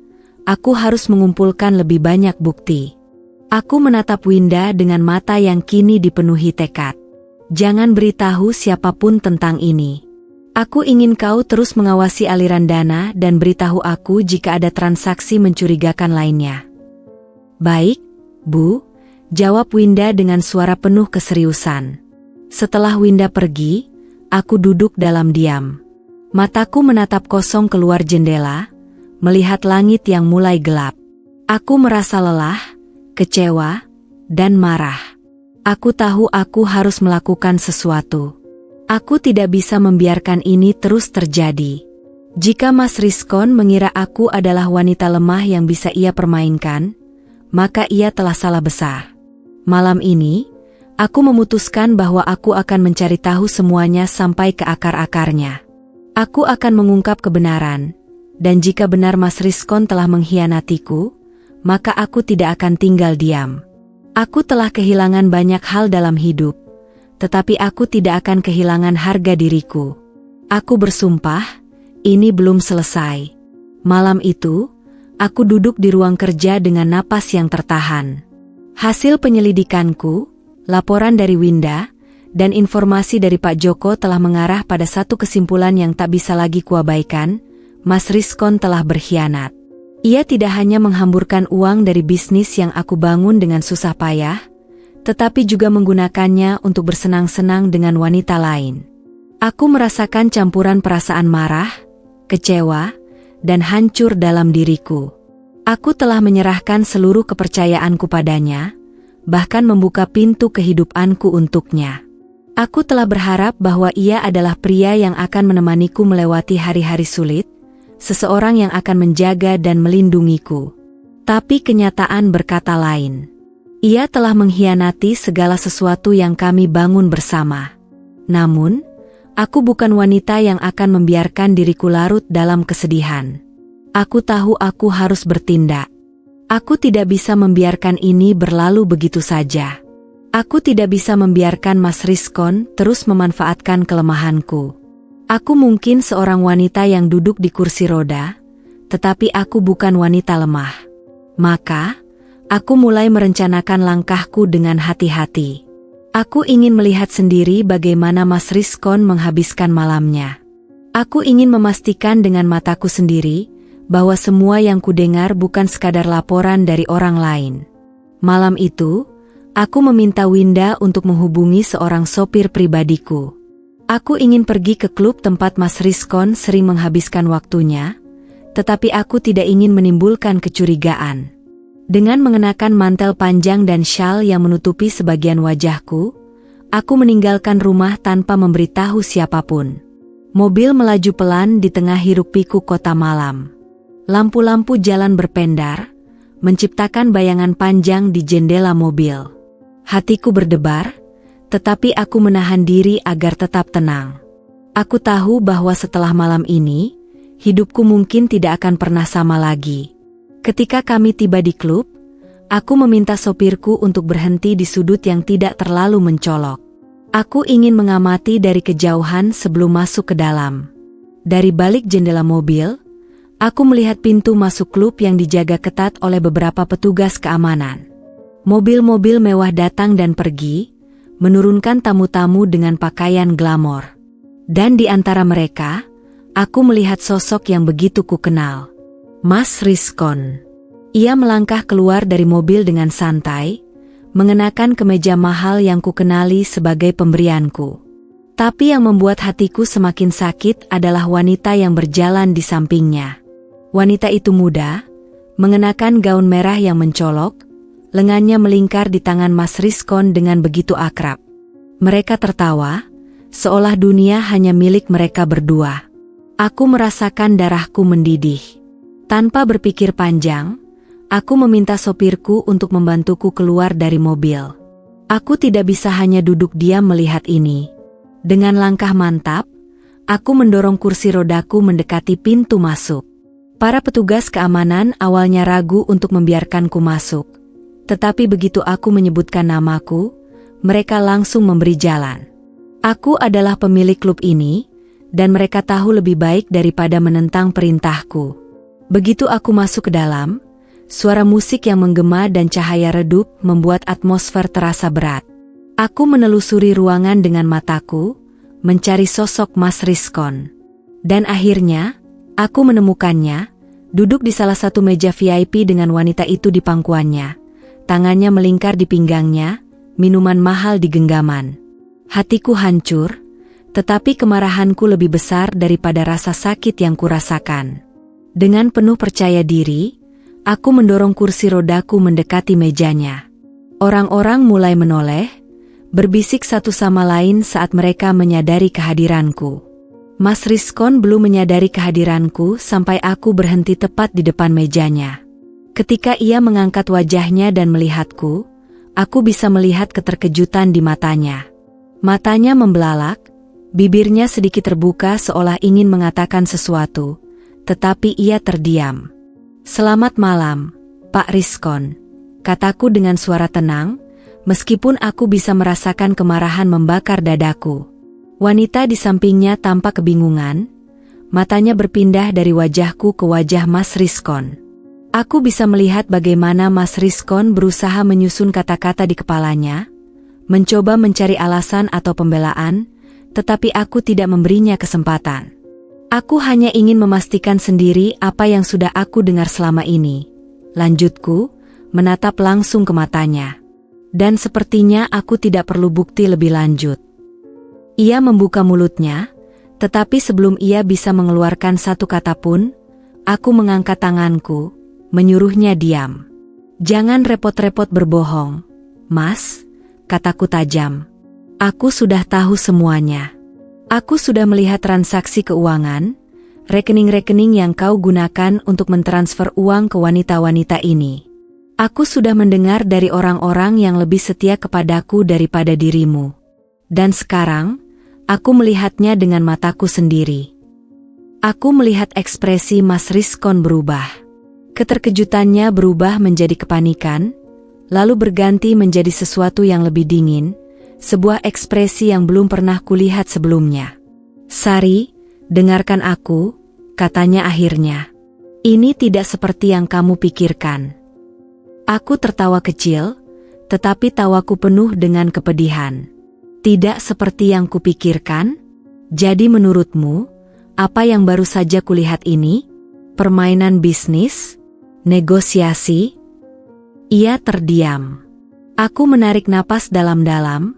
aku harus mengumpulkan lebih banyak bukti. Aku menatap Winda dengan mata yang kini dipenuhi tekad. Jangan beritahu siapapun tentang ini. Aku ingin kau terus mengawasi aliran dana dan beritahu aku jika ada transaksi mencurigakan lainnya. Baik, Bu, jawab Winda dengan suara penuh keseriusan. Setelah Winda pergi, aku duduk dalam diam. Mataku menatap kosong keluar jendela, melihat langit yang mulai gelap. Aku merasa lelah, kecewa, dan marah. Aku tahu aku harus melakukan sesuatu. Aku tidak bisa membiarkan ini terus terjadi. Jika Mas Rizkon mengira aku adalah wanita lemah yang bisa ia permainkan, maka ia telah salah besar. Malam ini, aku memutuskan bahwa aku akan mencari tahu semuanya sampai ke akar-akarnya. Aku akan mengungkap kebenaran, dan jika benar Mas Rizkon telah mengkhianatiku, maka aku tidak akan tinggal diam. Aku telah kehilangan banyak hal dalam hidup, tetapi aku tidak akan kehilangan harga diriku. Aku bersumpah, ini belum selesai. Malam itu, aku duduk di ruang kerja dengan napas yang tertahan. Hasil penyelidikanku, laporan dari Winda, dan informasi dari Pak Joko telah mengarah pada satu kesimpulan yang tak bisa lagi kuabaikan. Mas Rizkon telah berkhianat. Ia tidak hanya menghamburkan uang dari bisnis yang aku bangun dengan susah payah, tetapi juga menggunakannya untuk bersenang-senang dengan wanita lain. Aku merasakan campuran perasaan marah, kecewa, dan hancur dalam diriku. Aku telah menyerahkan seluruh kepercayaanku padanya, bahkan membuka pintu kehidupanku untuknya. Aku telah berharap bahwa ia adalah pria yang akan menemaniku melewati hari-hari sulit, seseorang yang akan menjaga dan melindungiku. Tapi kenyataan berkata lain. Ia telah mengkhianati segala sesuatu yang kami bangun bersama. Namun, Aku bukan wanita yang akan membiarkan diriku larut dalam kesedihan. Aku tahu aku harus bertindak. Aku tidak bisa membiarkan ini berlalu begitu saja. Aku tidak bisa membiarkan Mas Rizkon terus memanfaatkan kelemahanku. Aku mungkin seorang wanita yang duduk di kursi roda, tetapi aku bukan wanita lemah. Maka, aku mulai merencanakan langkahku dengan hati-hati. Aku ingin melihat sendiri bagaimana Mas Rizkon menghabiskan malamnya. Aku ingin memastikan dengan mataku sendiri bahwa semua yang kudengar bukan sekadar laporan dari orang lain. Malam itu, aku meminta Winda untuk menghubungi seorang sopir pribadiku. Aku ingin pergi ke klub tempat Mas Rizkon sering menghabiskan waktunya, tetapi aku tidak ingin menimbulkan kecurigaan. Dengan mengenakan mantel panjang dan syal yang menutupi sebagian wajahku, aku meninggalkan rumah tanpa memberitahu siapapun. Mobil melaju pelan di tengah hiruk-pikuk kota malam. Lampu-lampu jalan berpendar, menciptakan bayangan panjang di jendela mobil. Hatiku berdebar, tetapi aku menahan diri agar tetap tenang. Aku tahu bahwa setelah malam ini, hidupku mungkin tidak akan pernah sama lagi. Ketika kami tiba di klub, aku meminta sopirku untuk berhenti di sudut yang tidak terlalu mencolok. Aku ingin mengamati dari kejauhan sebelum masuk ke dalam. Dari balik jendela mobil, aku melihat pintu masuk klub yang dijaga ketat oleh beberapa petugas keamanan. Mobil-mobil mewah datang dan pergi, menurunkan tamu-tamu dengan pakaian glamor. Dan di antara mereka, aku melihat sosok yang begitu kukenal. Mas Rizkon. Ia melangkah keluar dari mobil dengan santai, mengenakan kemeja mahal yang kukenali sebagai pemberianku. Tapi yang membuat hatiku semakin sakit adalah wanita yang berjalan di sampingnya. Wanita itu muda, mengenakan gaun merah yang mencolok, lengannya melingkar di tangan Mas Rizkon dengan begitu akrab. Mereka tertawa, seolah dunia hanya milik mereka berdua. Aku merasakan darahku mendidih. Tanpa berpikir panjang, aku meminta sopirku untuk membantuku keluar dari mobil. Aku tidak bisa hanya duduk diam melihat ini. Dengan langkah mantap, aku mendorong kursi rodaku mendekati pintu masuk. Para petugas keamanan awalnya ragu untuk membiarkanku masuk. Tetapi begitu aku menyebutkan namaku, mereka langsung memberi jalan. Aku adalah pemilik klub ini, dan mereka tahu lebih baik daripada menentang perintahku. Begitu aku masuk ke dalam, suara musik yang menggema dan cahaya redup membuat atmosfer terasa berat. Aku menelusuri ruangan dengan mataku, mencari sosok Mas Rizkon. Dan akhirnya, aku menemukannya, duduk di salah satu meja VIP dengan wanita itu di pangkuannya. Tangannya melingkar di pinggangnya, minuman mahal di genggaman. Hatiku hancur, tetapi kemarahanku lebih besar daripada rasa sakit yang kurasakan. Dengan penuh percaya diri, aku mendorong kursi rodaku mendekati mejanya. Orang-orang mulai menoleh, berbisik satu sama lain saat mereka menyadari kehadiranku. Mas Rizkon belum menyadari kehadiranku sampai aku berhenti tepat di depan mejanya. Ketika ia mengangkat wajahnya dan melihatku, aku bisa melihat keterkejutan di matanya. Matanya membelalak, bibirnya sedikit terbuka seolah ingin mengatakan sesuatu, tetapi ia terdiam. "Selamat malam, Pak Rizkon," kataku dengan suara tenang, meskipun aku bisa merasakan kemarahan membakar dadaku. Wanita di sampingnya tampak kebingungan, matanya berpindah dari wajahku ke wajah Mas Rizkon. Aku bisa melihat bagaimana Mas Rizkon berusaha menyusun kata-kata di kepalanya, mencoba mencari alasan atau pembelaan, tetapi aku tidak memberinya kesempatan. Aku hanya ingin memastikan sendiri apa yang sudah aku dengar selama ini. Lanjutku, menatap langsung ke matanya. Dan sepertinya aku tidak perlu bukti lebih lanjut. Ia membuka mulutnya, tetapi sebelum ia bisa mengeluarkan satu kata pun, aku mengangkat tanganku, menyuruhnya diam. "Jangan repot-repot berbohong, Mas," kataku tajam. "Aku sudah tahu semuanya. Aku sudah melihat transaksi keuangan, rekening-rekening yang kau gunakan untuk mentransfer uang ke wanita-wanita ini. Aku sudah mendengar dari orang-orang yang lebih setia kepadaku daripada dirimu. Dan sekarang, Aku melihatnya dengan mataku sendiri. Aku melihat ekspresi Mas Rizkon berubah. Keterkejutannya berubah menjadi kepanikan, lalu berganti menjadi sesuatu yang lebih dingin, sebuah ekspresi yang belum pernah kulihat sebelumnya. "Sari, dengarkan aku," katanya akhirnya. "Ini tidak seperti yang kamu pikirkan." Aku tertawa kecil, tetapi tawaku penuh dengan kepedihan. "Tidak seperti yang kupikirkan? Jadi menurutmu, apa yang baru saja kulihat ini? Permainan bisnis? Negosiasi?" Ia terdiam. Aku menarik napas dalam-dalam,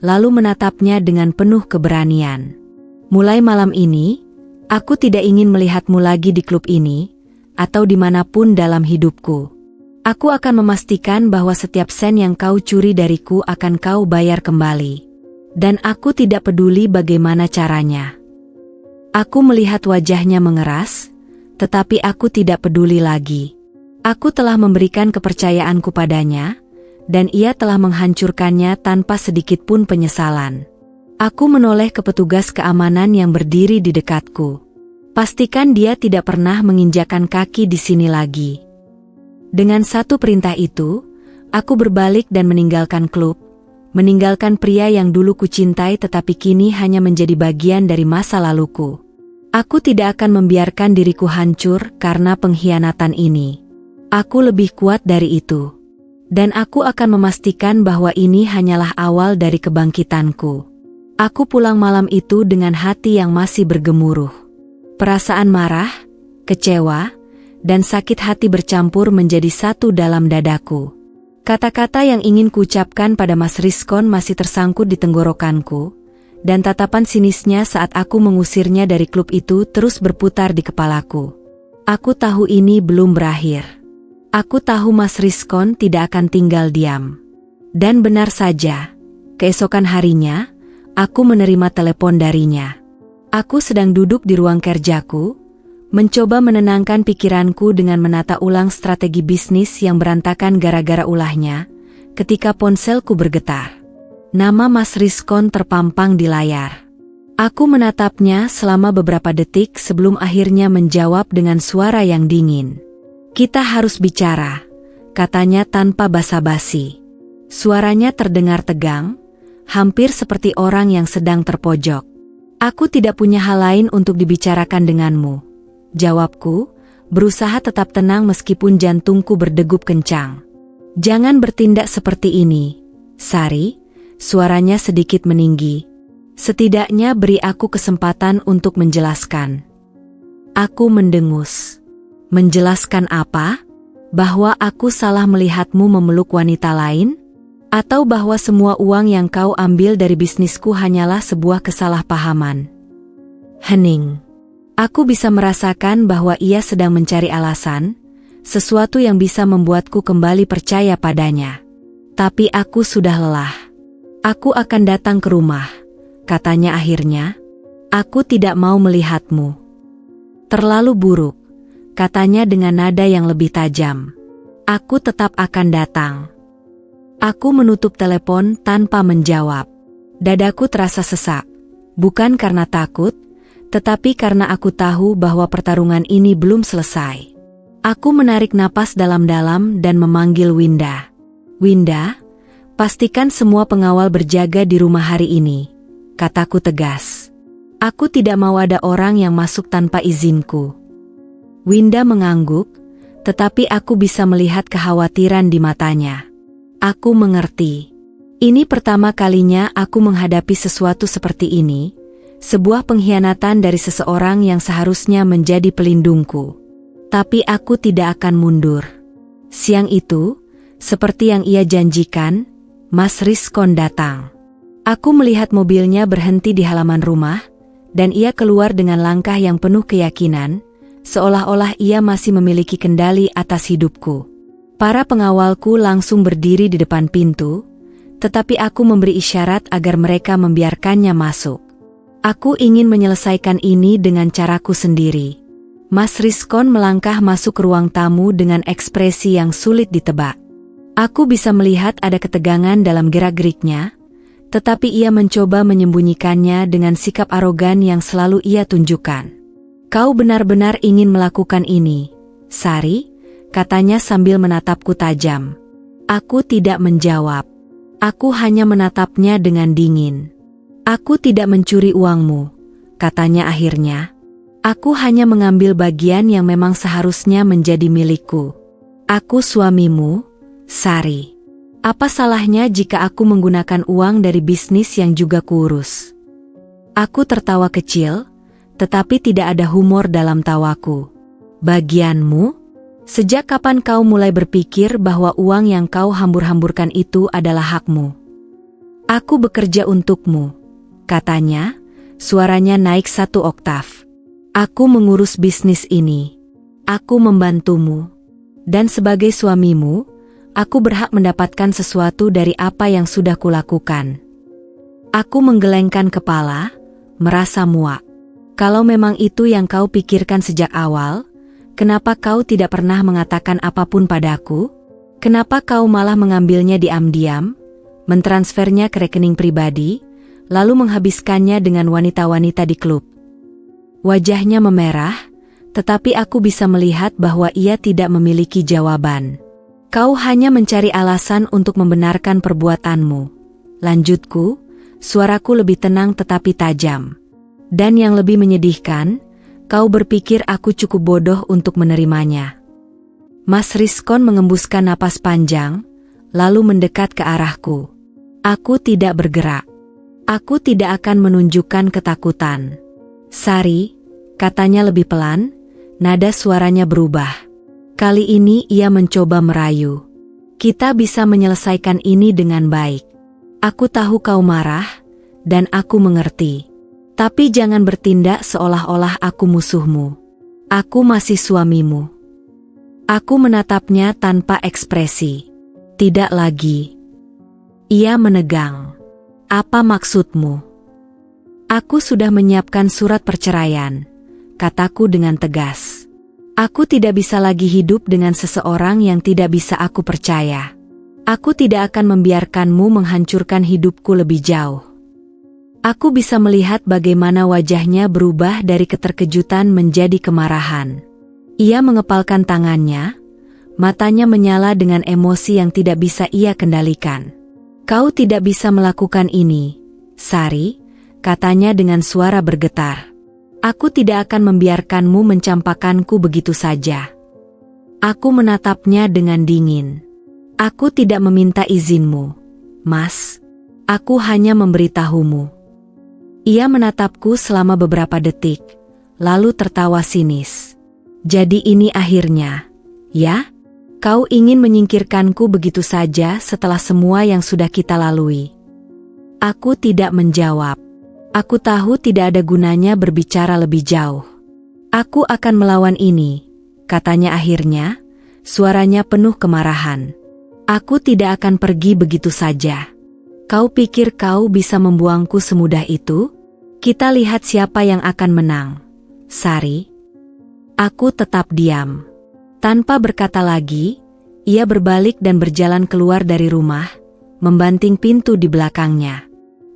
lalu menatapnya dengan penuh keberanian. "Mulai malam ini, aku tidak ingin melihatmu lagi di klub ini, atau dimanapun dalam hidupku. Aku akan memastikan bahwa setiap sen yang kau curi dariku akan kau bayar kembali. Dan aku tidak peduli bagaimana caranya." Aku melihat wajahnya mengeras, tetapi aku tidak peduli lagi. Aku telah memberikan kepercayaanku padanya, dan ia telah menghancurkannya tanpa sedikit pun penyesalan. Aku menoleh ke petugas keamanan yang berdiri di dekatku. Pastikan dia tidak pernah menginjakkan kaki di sini lagi. Dengan satu perintah itu, aku berbalik dan meninggalkan klub, meninggalkan pria yang dulu kucintai tetapi kini hanya menjadi bagian dari masa laluku. Aku tidak akan membiarkan diriku hancur karena pengkhianatan ini. Aku lebih kuat dari itu. Dan aku akan memastikan bahwa ini hanyalah awal dari kebangkitanku. Aku pulang malam itu dengan hati yang masih bergemuruh. Perasaan marah, kecewa, dan sakit hati bercampur menjadi satu dalam dadaku. Kata-kata yang ingin kuucapkan pada Mas Rizkon masih tersangkut di tenggorokanku, dan tatapan sinisnya saat aku mengusirnya dari klub itu terus berputar di kepalaku. Aku tahu ini belum berakhir. Aku tahu Mas Rizkon tidak akan tinggal diam. Dan benar saja, keesokan harinya, aku menerima telepon darinya. Aku sedang duduk di ruang kerjaku, mencoba menenangkan pikiranku dengan menata ulang strategi bisnis yang berantakan gara-gara ulahnya, ketika ponselku bergetar. Nama Mas Rizkon terpampang di layar. Aku menatapnya selama beberapa detik sebelum akhirnya menjawab dengan suara yang dingin. "Kita harus bicara," katanya tanpa basa-basi. Suaranya terdengar tegang, hampir seperti orang yang sedang terpojok. "Aku tidak punya hal lain untuk dibicarakan denganmu," jawabku, berusaha tetap tenang meskipun jantungku berdegup kencang. "Jangan bertindak seperti ini, Sari," suaranya sedikit meninggi. "Setidaknya beri aku kesempatan untuk menjelaskan." Aku mendengus. "Menjelaskan apa? Bahwa aku salah melihatmu memeluk wanita lain? Atau bahwa semua uang yang kau ambil dari bisnisku hanyalah sebuah kesalahpahaman?" Hening. Aku bisa merasakan bahwa ia sedang mencari alasan, sesuatu yang bisa membuatku kembali percaya padanya. Tapi aku sudah lelah. "Aku akan datang ke rumah," katanya akhirnya. "Aku tidak mau melihatmu." "Terlalu buruk," katanya dengan nada yang lebih tajam. "Aku tetap akan datang." Aku menutup telepon tanpa menjawab. Dadaku terasa sesak, bukan karena takut, tetapi karena aku tahu bahwa pertarungan ini belum selesai. Aku menarik napas dalam-dalam dan memanggil Winda. "Winda, pastikan semua pengawal berjaga di rumah hari ini," kataku tegas. "Aku tidak mau ada orang yang masuk tanpa izinku." Winda mengangguk, tetapi aku bisa melihat kekhawatiran di matanya. Aku mengerti. Ini pertama kalinya aku menghadapi sesuatu seperti ini, sebuah pengkhianatan dari seseorang yang seharusnya menjadi pelindungku. Tapi aku tidak akan mundur. Siang itu, seperti yang ia janjikan, Mas Rizkon datang. Aku melihat mobilnya berhenti di halaman rumah, dan ia keluar dengan langkah yang penuh keyakinan, seolah-olah ia masih memiliki kendali atas hidupku. Para pengawalku langsung berdiri di depan pintu, tetapi aku memberi isyarat agar mereka membiarkannya masuk. Aku ingin menyelesaikan ini dengan caraku sendiri. Mas Rizkon melangkah masuk ke ruang tamu dengan ekspresi yang sulit ditebak. Aku bisa melihat ada ketegangan dalam gerak-geriknya, Tetapi ia mencoba menyembunyikannya dengan sikap arogan yang selalu ia tunjukkan. Kau benar-benar ingin melakukan ini, Sari? Katanya sambil menatapku tajam. Aku tidak menjawab. Aku hanya menatapnya dengan dingin. Aku tidak mencuri uangmu, katanya akhirnya. Aku hanya mengambil bagian yang memang seharusnya menjadi milikku. Aku suamimu, Sari. Apa salahnya jika aku menggunakan uang dari bisnis yang juga kuurus? Aku tertawa kecil, tetapi tidak ada humor dalam tawaku. Bagianmu? Sejak kapan kau mulai berpikir bahwa uang yang kau hambur-hamburkan itu adalah hakmu? Aku bekerja untukmu, katanya, suaranya naik 1 oktav. Aku mengurus bisnis ini. Aku membantumu. Dan sebagai suamimu, aku berhak mendapatkan sesuatu dari apa yang sudah kulakukan. Aku menggelengkan kepala, merasa muak. Kalau memang itu yang kau pikirkan sejak awal, kenapa kau tidak pernah mengatakan apapun padaku? Kenapa kau malah mengambilnya diam-diam, mentransfernya ke rekening pribadi, lalu menghabiskannya dengan wanita-wanita di klub? Wajahnya memerah, tetapi aku bisa melihat bahwa ia tidak memiliki jawaban. Kau hanya mencari alasan untuk membenarkan perbuatanmu. Lanjutku, suaraku lebih tenang tetapi tajam. Dan yang lebih menyedihkan, kau berpikir aku cukup bodoh untuk menerimanya. Mas Rizkon mengembuskan napas panjang, lalu mendekat ke arahku. Aku tidak bergerak. Aku tidak akan menunjukkan ketakutan. Sari, katanya lebih pelan, nada suaranya berubah. Kali ini ia mencoba merayu. Kita bisa menyelesaikan ini dengan baik. Aku tahu kau marah, dan aku mengerti. Tapi jangan bertindak seolah-olah aku musuhmu. Aku masih suamimu. Aku menatapnya tanpa ekspresi. Tidak lagi. Ia menegang. Apa maksudmu? Aku sudah menyiapkan surat perceraian, kataku dengan tegas. Aku tidak bisa lagi hidup dengan seseorang yang tidak bisa aku percaya. Aku tidak akan membiarkanmu menghancurkan hidupku lebih jauh. Aku bisa melihat bagaimana wajahnya berubah dari keterkejutan menjadi kemarahan. Ia mengepalkan tangannya, matanya menyala dengan emosi yang tidak bisa ia kendalikan. Kau tidak bisa melakukan ini, Sari, katanya dengan suara bergetar. Aku tidak akan membiarkanmu mencampakkanku begitu saja. Aku menatapnya dengan dingin. Aku tidak meminta izinmu, Mas. Aku hanya memberitahumu. Ia menatapku selama beberapa detik, lalu tertawa sinis. Jadi ini akhirnya, ya? Kau ingin menyingkirkanku begitu saja setelah semua yang sudah kita lalui. Aku tidak menjawab. Aku tahu tidak ada gunanya berbicara lebih jauh. Aku akan melawan ini, katanya akhirnya, suaranya penuh kemarahan. Aku tidak akan pergi begitu saja. Kau pikir kau bisa membuangku semudah itu? Kita lihat siapa yang akan menang. Sari. Aku tetap diam. Tanpa berkata lagi, ia berbalik dan berjalan keluar dari rumah, membanting pintu di belakangnya.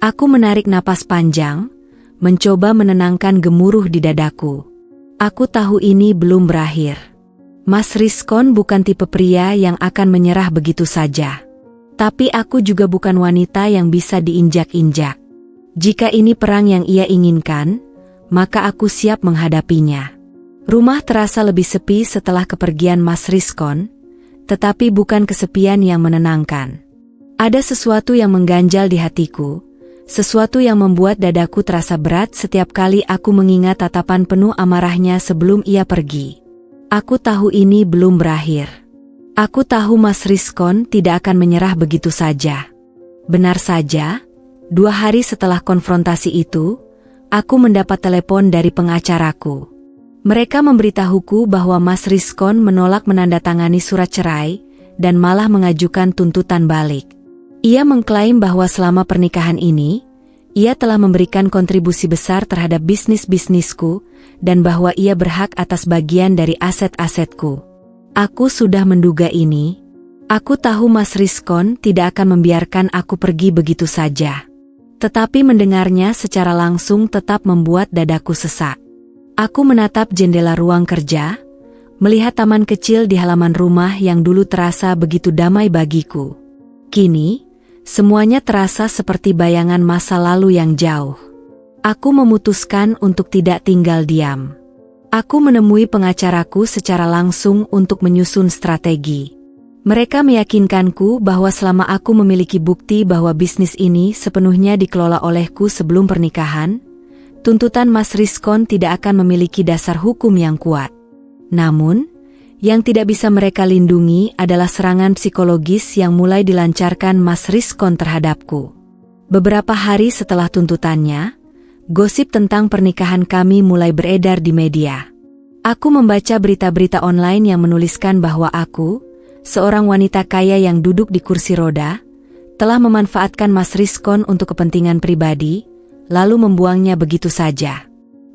Aku menarik napas panjang, mencoba menenangkan gemuruh di dadaku. Aku tahu ini belum berakhir. Mas Rizkon bukan tipe pria yang akan menyerah begitu saja. Tapi aku juga bukan wanita yang bisa diinjak-injak. Jika ini perang yang ia inginkan, maka aku siap menghadapinya. Rumah terasa lebih sepi setelah kepergian Mas Rizkon, tetapi bukan kesepian yang menenangkan. Ada sesuatu yang mengganjal di hatiku. Sesuatu yang membuat dadaku terasa berat setiap kali aku mengingat tatapan penuh amarahnya sebelum ia pergi. Aku tahu ini belum berakhir. Aku tahu Mas Rizkon tidak akan menyerah begitu saja. Benar saja, 2 hari setelah konfrontasi itu, aku mendapat telepon dari pengacaraku. Mereka memberitahuku bahwa Mas Rizkon menolak menandatangani surat cerai dan malah mengajukan tuntutan balik. Ia mengklaim bahwa selama pernikahan ini, ia telah memberikan kontribusi besar terhadap bisnis-bisnisku, dan bahwa ia berhak atas bagian dari aset-asetku. Aku sudah menduga ini. Aku tahu Mas Rizkon tidak akan membiarkan aku pergi begitu saja. Tetapi mendengarnya secara langsung tetap membuat dadaku sesak. Aku menatap jendela ruang kerja, melihat taman kecil di halaman rumah yang dulu terasa begitu damai bagiku. Kini, semuanya terasa seperti bayangan masa lalu yang jauh. Aku memutuskan untuk tidak tinggal diam. Aku menemui pengacaraku secara langsung untuk menyusun strategi. Mereka meyakinkanku bahwa selama aku memiliki bukti bahwa bisnis ini sepenuhnya dikelola olehku sebelum pernikahan, tuntutan Mas Rizkon tidak akan memiliki dasar hukum yang kuat. Namun, yang tidak bisa mereka lindungi adalah serangan psikologis yang mulai dilancarkan Mas Rizkon terhadapku. Beberapa hari setelah tuntutannya, gosip tentang pernikahan kami mulai beredar di media. Aku membaca berita-berita online yang menuliskan bahwa aku, seorang wanita kaya yang duduk di kursi roda, telah memanfaatkan Mas Rizkon untuk kepentingan pribadi, lalu membuangnya begitu saja.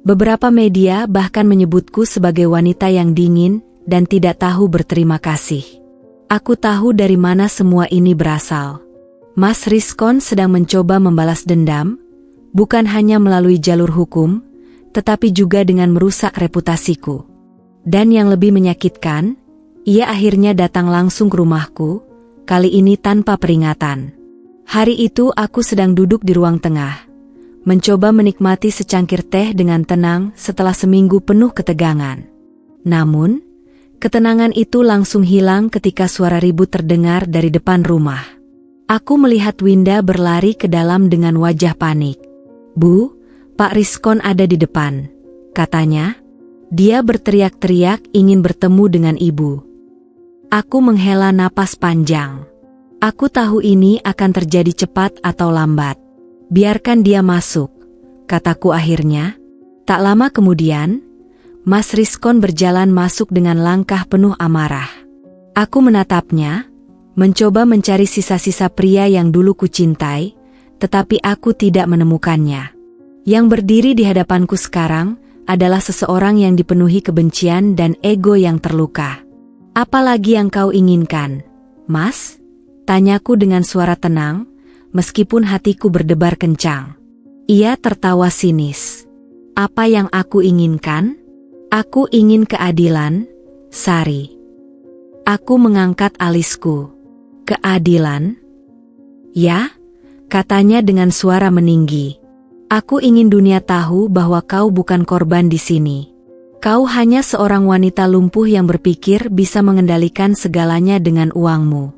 Beberapa media bahkan menyebutku sebagai wanita yang dingin dan tidak tahu berterima kasih. Aku tahu dari mana semua ini berasal. Mas Rizkon sedang mencoba membalas dendam, bukan hanya melalui jalur hukum, tetapi juga dengan merusak reputasiku. Dan yang lebih menyakitkan, ia akhirnya datang langsung ke rumahku, kali ini tanpa peringatan. Hari itu aku sedang duduk di ruang tengah, mencoba menikmati secangkir teh dengan tenang setelah seminggu penuh ketegangan. Namun, ketenangan itu langsung hilang ketika suara ribut terdengar dari depan rumah. Aku melihat Winda berlari ke dalam dengan wajah panik. "Bu, Pak Rizkon ada di depan," katanya. Dia berteriak-teriak ingin bertemu dengan ibu. Aku menghela napas panjang. Aku tahu ini akan terjadi cepat atau lambat. "Biarkan dia masuk," kataku akhirnya. Tak lama kemudian, Mas Rizkon berjalan masuk dengan langkah penuh amarah. Aku menatapnya, mencoba mencari sisa-sisa pria yang dulu kucintai, tetapi aku tidak menemukannya. Yang berdiri di hadapanku sekarang adalah seseorang yang dipenuhi kebencian dan ego yang terluka. "Apalagi yang kau inginkan, Mas?" tanyaku dengan suara tenang, meskipun hatiku berdebar kencang. Ia tertawa sinis. "Apa yang aku inginkan? Aku ingin keadilan, Sari." Aku mengangkat alisku. "Keadilan?" "Ya," katanya dengan suara meninggi. "Aku ingin dunia tahu bahwa kau bukan korban di sini. Kau hanya seorang wanita lumpuh yang berpikir bisa mengendalikan segalanya dengan uangmu.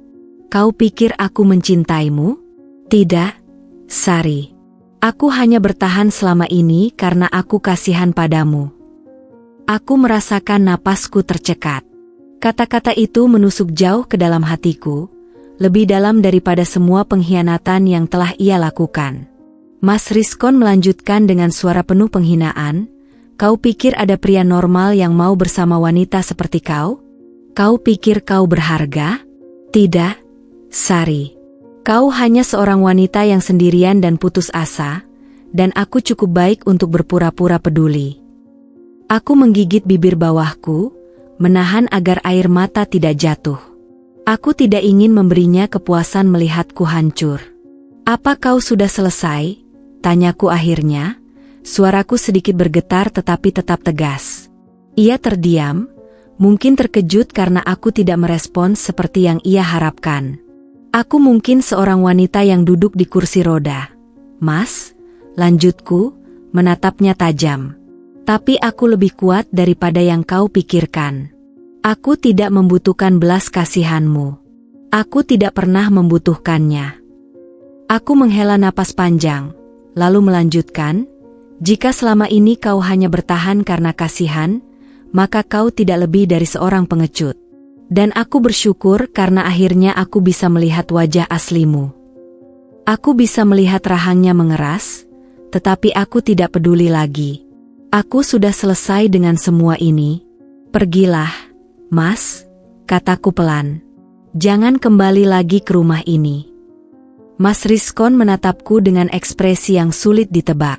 Kau pikir aku mencintaimu? Tidak, Sari. Aku hanya bertahan selama ini karena aku kasihan padamu." Aku merasakan napasku tercekat. Kata-kata itu menusuk jauh ke dalam hatiku, lebih dalam daripada semua pengkhianatan yang telah ia lakukan. Mas Rizkon melanjutkan dengan suara penuh penghinaan, "Kau pikir ada pria normal yang mau bersama wanita seperti kau? Kau pikir kau berharga? Tidak, Sari. Kau hanya seorang wanita yang sendirian dan putus asa, dan aku cukup baik untuk berpura-pura peduli." Aku menggigit bibir bawahku, menahan agar air mata tidak jatuh. Aku tidak ingin memberinya kepuasan melihatku hancur. "Apa kau sudah selesai?" tanyaku akhirnya, suaraku sedikit bergetar tetapi tetap tegas. Ia terdiam, mungkin terkejut karena aku tidak merespons seperti yang ia harapkan. "Aku mungkin seorang wanita yang duduk di kursi roda, Mas," lanjutku, menatapnya tajam. "Tapi aku lebih kuat daripada yang kau pikirkan. Aku tidak membutuhkan belas kasihanmu. Aku tidak pernah membutuhkannya." Aku menghela napas panjang, lalu melanjutkan, "Jika selama ini kau hanya bertahan karena kasihan, maka kau tidak lebih dari seorang pengecut. Dan aku bersyukur karena akhirnya aku bisa melihat wajah aslimu. Aku bisa melihat rahangnya mengeras, tetapi aku tidak peduli lagi. Aku sudah selesai dengan semua ini. Pergilah, Mas," kataku pelan. "Jangan kembali lagi ke rumah ini." Mas Rizkon menatapku dengan ekspresi yang sulit ditebak.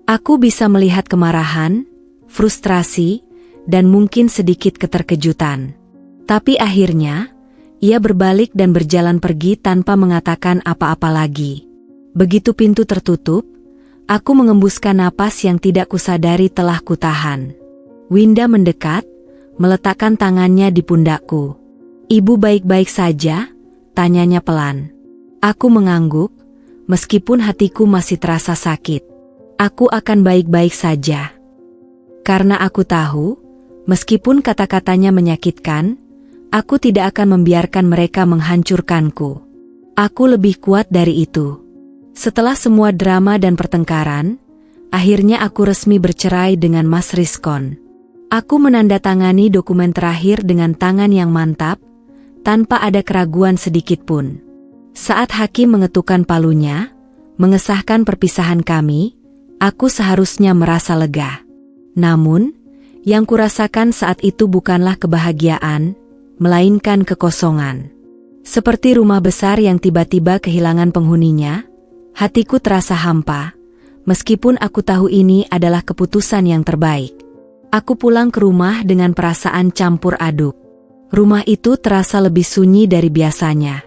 Aku bisa melihat kemarahan, frustrasi, dan mungkin sedikit keterkejutan. Tapi akhirnya, ia berbalik dan berjalan pergi tanpa mengatakan apa-apa lagi. Begitu pintu tertutup, aku mengembuskan napas yang tidak kusadari telah kutahan. Winda mendekat, meletakkan tangannya di pundakku. "Ibu baik-baik saja?" tanyanya pelan. Aku mengangguk, meskipun hatiku masih terasa sakit. "Aku akan baik-baik saja." Karena aku tahu, meskipun kata-katanya menyakitkan, aku tidak akan membiarkan mereka menghancurkanku. Aku lebih kuat dari itu. Setelah semua drama dan pertengkaran, akhirnya aku resmi bercerai dengan Mas Rizkon. Aku menandatangani dokumen terakhir dengan tangan yang mantap, tanpa ada keraguan sedikit pun. Saat hakim mengetukkan palunya, mengesahkan perpisahan kami, aku seharusnya merasa lega. Namun, yang kurasakan saat itu bukanlah kebahagiaan, melainkan kekosongan. Seperti rumah besar yang tiba-tiba kehilangan penghuninya, hatiku terasa hampa, meskipun aku tahu ini adalah keputusan yang terbaik. Aku pulang ke rumah dengan perasaan campur aduk. Rumah itu terasa lebih sunyi dari biasanya.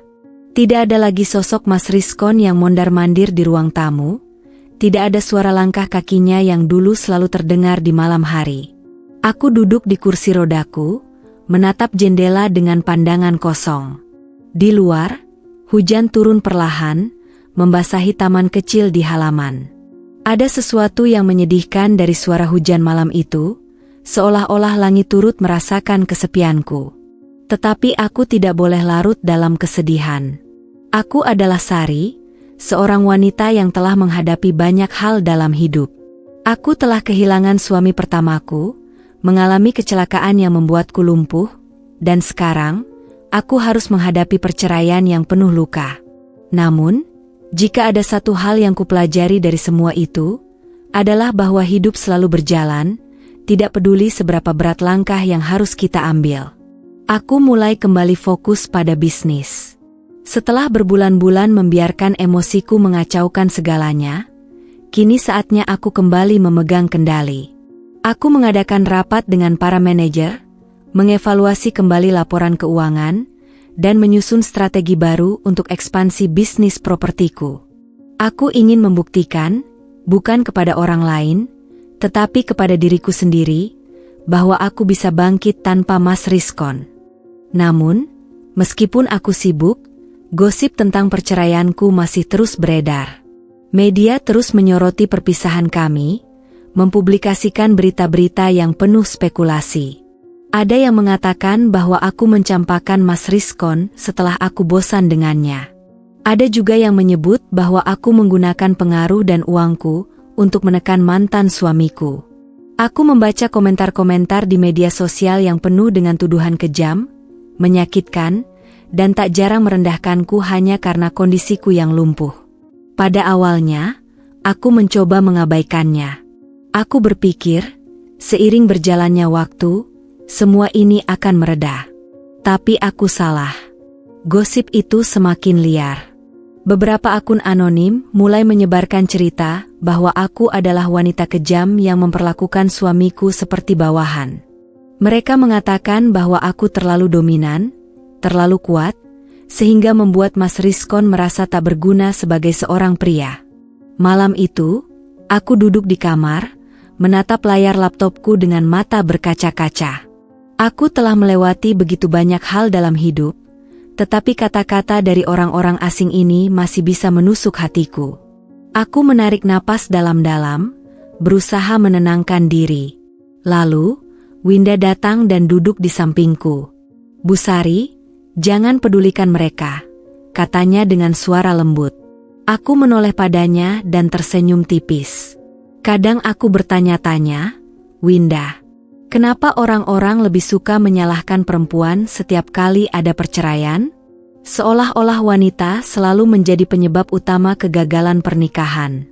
Tidak ada lagi sosok Mas Rizkon yang mondar-mandir di ruang tamu. Tidak ada suara langkah kakinya yang dulu selalu terdengar di malam hari. Aku duduk di kursi rodaku, menatap jendela dengan pandangan kosong. Di luar, hujan turun perlahan, membasahi taman kecil di halaman. Ada sesuatu yang menyedihkan dari suara hujan malam itu, seolah-olah langit turut merasakan kesepianku. Tetapi aku tidak boleh larut dalam kesedihan. Aku adalah Sari, seorang wanita yang telah menghadapi banyak hal dalam hidup. Aku telah kehilangan suami pertamaku, mengalami kecelakaan yang membuatku lumpuh, dan sekarang, aku harus menghadapi perceraian yang penuh luka. Namun, jika ada satu hal yang kupelajari dari semua itu, adalah bahwa hidup selalu berjalan, tidak peduli seberapa berat langkah yang harus kita ambil. Aku mulai kembali fokus pada bisnis. Setelah berbulan-bulan membiarkan emosiku mengacaukan segalanya, kini saatnya aku kembali memegang kendali. Aku mengadakan rapat dengan para manajer, mengevaluasi kembali laporan keuangan, dan menyusun strategi baru untuk ekspansi bisnis propertiku. Aku ingin membuktikan, bukan kepada orang lain, tetapi kepada diriku sendiri, bahwa aku bisa bangkit tanpa Mas Rizkon. Namun, meskipun aku sibuk, gosip tentang perceraianku masih terus beredar. Media terus menyoroti perpisahan kami, mempublikasikan berita-berita yang penuh spekulasi. Ada yang mengatakan bahwa aku mencampakkan Mas Rizkon setelah aku bosan dengannya. Ada juga yang menyebut bahwa aku menggunakan pengaruh dan uangku untuk menekan mantan suamiku. Aku membaca komentar-komentar di media sosial yang penuh dengan tuduhan kejam, menyakitkan, dan tak jarang merendahkanku hanya karena kondisiku yang lumpuh. Pada awalnya, aku mencoba mengabaikannya. Aku berpikir, seiring berjalannya waktu, semua ini akan mereda. Tapi aku salah. Gosip itu semakin liar. Beberapa akun anonim mulai menyebarkan cerita bahwa aku adalah wanita kejam yang memperlakukan suamiku seperti bawahan. Mereka mengatakan bahwa aku terlalu dominan, terlalu kuat, sehingga membuat Mas Rizkon merasa tak berguna sebagai seorang pria. Malam itu, aku duduk di kamar, menatap layar laptopku dengan mata berkaca-kaca. Aku telah melewati begitu banyak hal dalam hidup, tetapi kata-kata dari orang-orang asing ini masih bisa menusuk hatiku. Aku menarik napas dalam-dalam, berusaha menenangkan diri. Lalu, Winda datang dan duduk di sampingku. "Bu Sari, jangan pedulikan mereka," katanya dengan suara lembut. Aku menoleh padanya dan tersenyum tipis. Kadang aku bertanya-tanya, "Winda, kenapa orang-orang lebih suka menyalahkan perempuan setiap kali ada perceraian? Seolah-olah wanita selalu menjadi penyebab utama kegagalan pernikahan."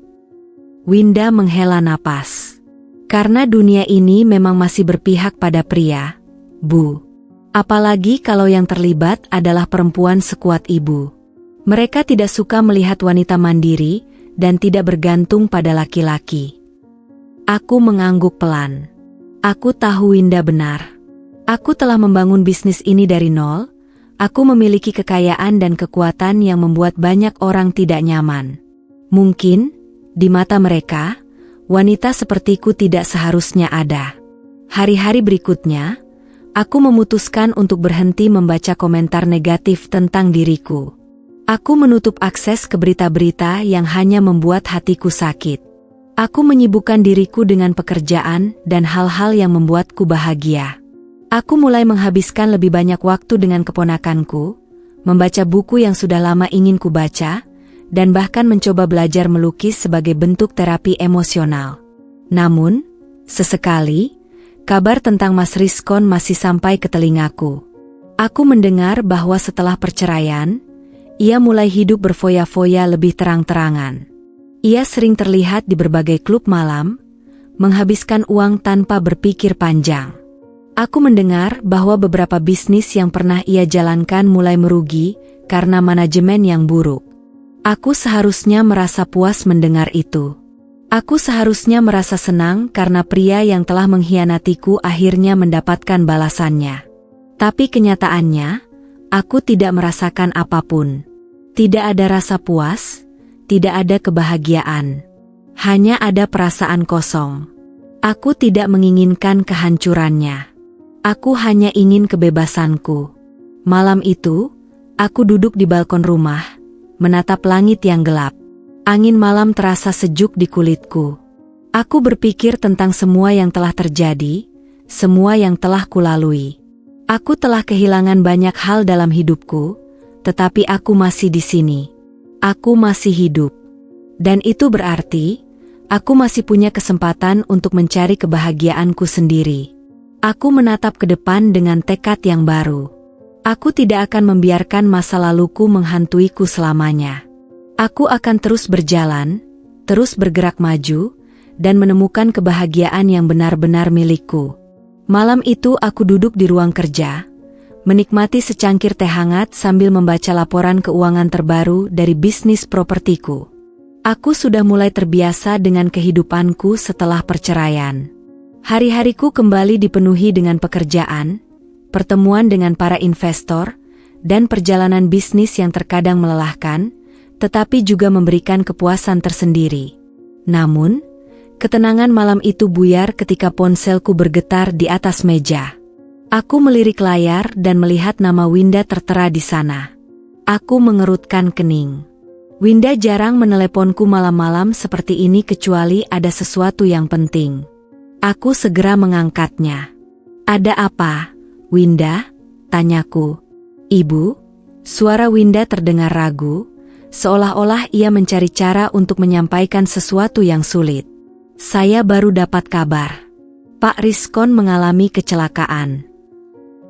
Winda menghela napas. "Karena dunia ini memang masih berpihak pada pria, Bu. Apalagi kalau yang terlibat adalah perempuan sekuat ibu. Mereka tidak suka melihat wanita mandiri dan tidak bergantung pada laki-laki." Aku mengangguk pelan. Aku tahu Winda benar. Aku telah membangun bisnis ini dari nol. Aku memiliki kekayaan dan kekuatan yang membuat banyak orang tidak nyaman. Mungkin, di mata mereka, wanita sepertiku tidak seharusnya ada. Hari-hari berikutnya, aku memutuskan untuk berhenti membaca komentar negatif tentang diriku. Aku menutup akses ke berita-berita yang hanya membuat hatiku sakit. Aku menyibukkan diriku dengan pekerjaan dan hal-hal yang membuatku bahagia. Aku mulai menghabiskan lebih banyak waktu dengan keponakanku, membaca buku yang sudah lama ingin kubaca, dan bahkan mencoba belajar melukis sebagai bentuk terapi emosional. Namun, sesekali, kabar tentang Mas Rizkon masih sampai ke telingaku. Aku mendengar bahwa setelah perceraian, ia mulai hidup berfoya-foya lebih terang-terangan. Ia sering terlihat di berbagai klub malam, menghabiskan uang tanpa berpikir panjang. Aku mendengar bahwa beberapa bisnis yang pernah ia jalankan mulai merugi karena manajemen yang buruk. Aku seharusnya merasa puas mendengar itu. Aku seharusnya merasa senang karena pria yang telah mengkhianatiku akhirnya mendapatkan balasannya. Tapi kenyataannya, aku tidak merasakan apapun. Tidak ada rasa puas, tidak ada kebahagiaan. Hanya ada perasaan kosong. Aku tidak menginginkan kehancurannya. Aku hanya ingin kebebasanku. Malam itu, aku duduk di balkon rumah, menatap langit yang gelap. Angin malam terasa sejuk di kulitku. Aku berpikir tentang semua yang telah terjadi, semua yang telah kulalui. Aku telah kehilangan banyak hal dalam hidupku, tetapi aku masih di sini. Aku masih hidup. Dan itu berarti, aku masih punya kesempatan untuk mencari kebahagiaanku sendiri. Aku menatap ke depan dengan tekad yang baru. Aku tidak akan membiarkan masa laluku menghantuiku selamanya. Aku akan terus berjalan, terus bergerak maju, dan menemukan kebahagiaan yang benar-benar milikku. Malam itu aku duduk di ruang kerja, menikmati secangkir teh hangat sambil membaca laporan keuangan terbaru dari bisnis propertiku. Aku sudah mulai terbiasa dengan kehidupanku setelah perceraian. Hari-hariku kembali dipenuhi dengan pekerjaan, pertemuan dengan para investor, dan perjalanan bisnis yang terkadang melelahkan, tetapi juga memberikan kepuasan tersendiri. Namun, ketenangan malam itu buyar ketika ponselku bergetar di atas meja. Aku melirik layar dan melihat nama Winda tertera di sana. Aku mengerutkan kening. Winda jarang meneleponku malam-malam seperti ini kecuali ada sesuatu yang penting. Aku segera mengangkatnya. "Ada apa, Winda?" tanyaku. "Ibu?" Suara Winda terdengar ragu, seolah-olah ia mencari cara untuk menyampaikan sesuatu yang sulit. "Saya baru dapat kabar. Pak Rizkon mengalami kecelakaan."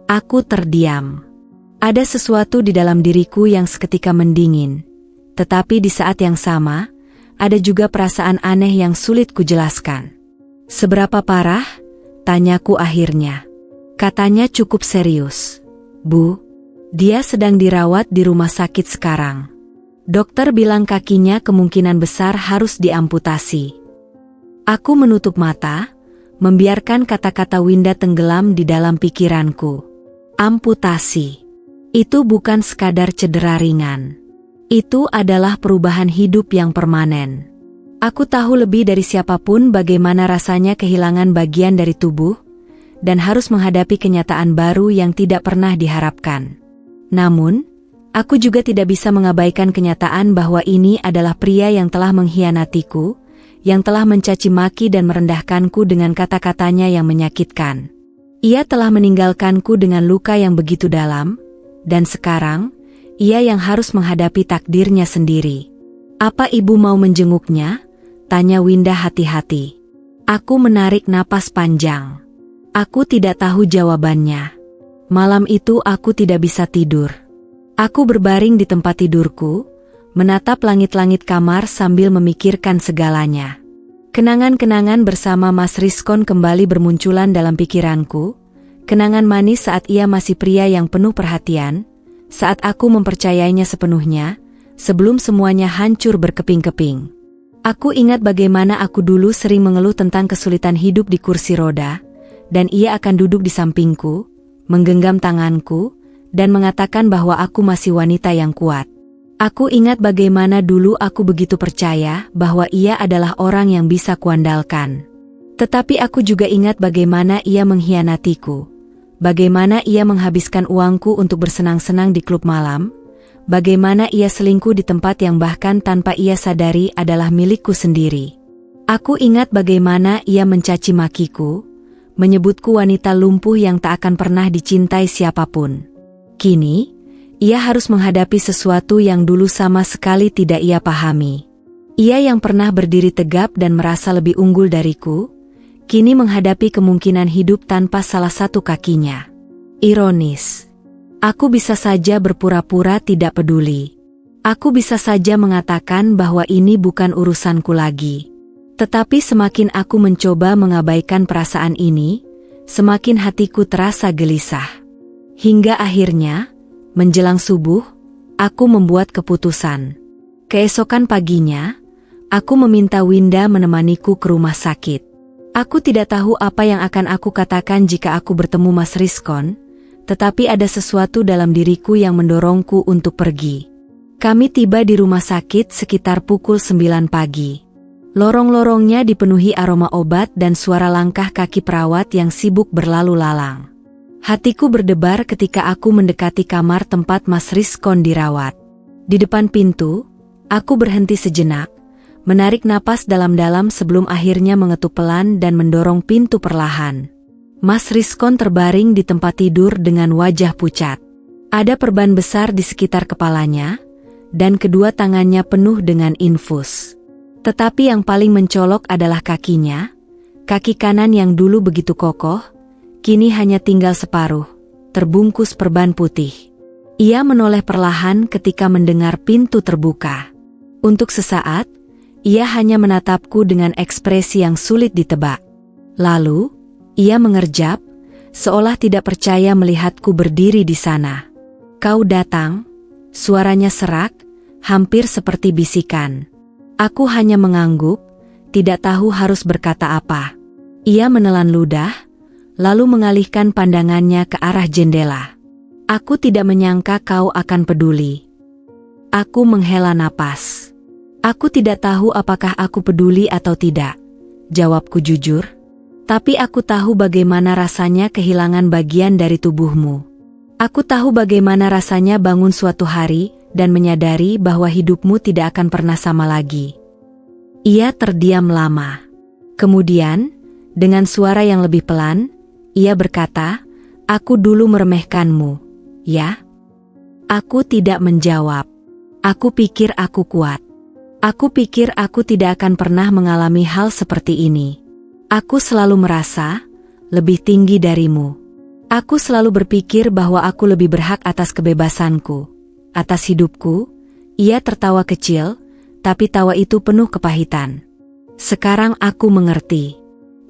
Aku terdiam. Ada sesuatu di dalam diriku yang seketika mendingin. Tetapi di saat yang sama, ada juga perasaan aneh yang sulit kujelaskan. "Seberapa parah?" tanyaku akhirnya. Katanya cukup serius. "Bu, dia sedang dirawat di rumah sakit sekarang. Dokter bilang kakinya kemungkinan besar harus diamputasi." Aku menutup mata, membiarkan kata-kata Winda tenggelam di dalam pikiranku. Amputasi. Itu bukan sekadar cedera ringan. Itu adalah perubahan hidup yang permanen. Aku tahu lebih dari siapapun bagaimana rasanya kehilangan bagian dari tubuh, dan harus menghadapi kenyataan baru yang tidak pernah diharapkan. Namun, aku juga tidak bisa mengabaikan kenyataan bahwa ini adalah pria yang telah mengkhianatiku, yang telah mencaci maki dan merendahkanku dengan kata-katanya yang menyakitkan. Ia telah meninggalkanku dengan luka yang begitu dalam, dan sekarang, ia yang harus menghadapi takdirnya sendiri. "Apa ibu mau menjenguknya?" tanya Winda hati-hati. Aku menarik napas panjang. Aku tidak tahu jawabannya. Malam itu aku tidak bisa tidur. Aku berbaring di tempat tidurku, menatap langit-langit kamar sambil memikirkan segalanya. Kenangan-kenangan bersama Mas Rizkon kembali bermunculan dalam pikiranku, kenangan manis saat ia masih pria yang penuh perhatian, saat aku mempercayainya sepenuhnya, sebelum semuanya hancur berkeping-keping. Aku ingat bagaimana aku dulu sering mengeluh tentang kesulitan hidup di kursi roda, dan ia akan duduk di sampingku, menggenggam tanganku, dan mengatakan bahwa aku masih wanita yang kuat. Aku ingat bagaimana dulu aku begitu percaya bahwa ia adalah orang yang bisa kuandalkan. Tetapi aku juga ingat bagaimana ia mengkhianatiku. Bagaimana ia menghabiskan uangku untuk bersenang-senang di klub malam. Bagaimana ia selingkuh di tempat yang bahkan tanpa ia sadari adalah milikku sendiri. Aku ingat bagaimana ia mencaci makiku, menyebutku wanita lumpuh yang tak akan pernah dicintai siapapun. Kini, ia harus menghadapi sesuatu yang dulu sama sekali tidak ia pahami. Ia yang pernah berdiri tegap dan merasa lebih unggul dariku, kini menghadapi kemungkinan hidup tanpa salah satu kakinya. Ironis. Aku bisa saja berpura-pura tidak peduli. Aku bisa saja mengatakan bahwa ini bukan urusanku lagi. Tetapi semakin aku mencoba mengabaikan perasaan ini, semakin hatiku terasa gelisah. Hingga akhirnya, menjelang subuh, aku membuat keputusan. Keesokan paginya, aku meminta Winda menemaniku ke rumah sakit. Aku tidak tahu apa yang akan aku katakan jika aku bertemu Mas Rizkon, tetapi ada sesuatu dalam diriku yang mendorongku untuk pergi. Kami tiba di rumah sakit sekitar pukul 9 pagi. Lorong-lorongnya dipenuhi aroma obat dan suara langkah kaki perawat yang sibuk berlalu lalang. Hatiku berdebar ketika aku mendekati kamar tempat Mas Rizkon dirawat. Di depan pintu, aku berhenti sejenak, menarik napas dalam-dalam sebelum akhirnya mengetuk pelan dan mendorong pintu perlahan. Mas Rizkon terbaring di tempat tidur dengan wajah pucat. Ada perban besar di sekitar kepalanya, dan kedua tangannya penuh dengan infus. Tetapi yang paling mencolok adalah kakinya. Kaki kanan yang dulu begitu kokoh, kini hanya tinggal separuh, terbungkus perban putih. Ia menoleh perlahan ketika mendengar pintu terbuka. Untuk sesaat, ia hanya menatapku dengan ekspresi yang sulit ditebak. Lalu, ia mengerjap, seolah tidak percaya melihatku berdiri di sana. "Kau datang?" Suaranya serak, hampir seperti bisikan. Aku hanya mengangguk, tidak tahu harus berkata apa. Ia menelan ludah, lalu mengalihkan pandangannya ke arah jendela. "Aku tidak menyangka kau akan peduli." Aku menghela napas. Aku tidak tahu apakah aku peduli atau tidak. Jawabku jujur. Tapi aku tahu bagaimana rasanya kehilangan bagian dari tubuhmu. Aku tahu bagaimana rasanya bangun suatu hari dan menyadari bahwa hidupmu tidak akan pernah sama lagi. Ia terdiam lama. Kemudian, dengan suara yang lebih pelan, ia berkata, "Aku dulu meremehkanmu, ya?" Aku tidak menjawab. Aku pikir aku kuat. Aku pikir aku tidak akan pernah mengalami hal seperti ini. Aku selalu merasa lebih tinggi darimu. Aku selalu berpikir bahwa aku lebih berhak atas kebebasanku, atas hidupku. Ia tertawa kecil, tapi tawa itu penuh kepahitan. Sekarang aku mengerti.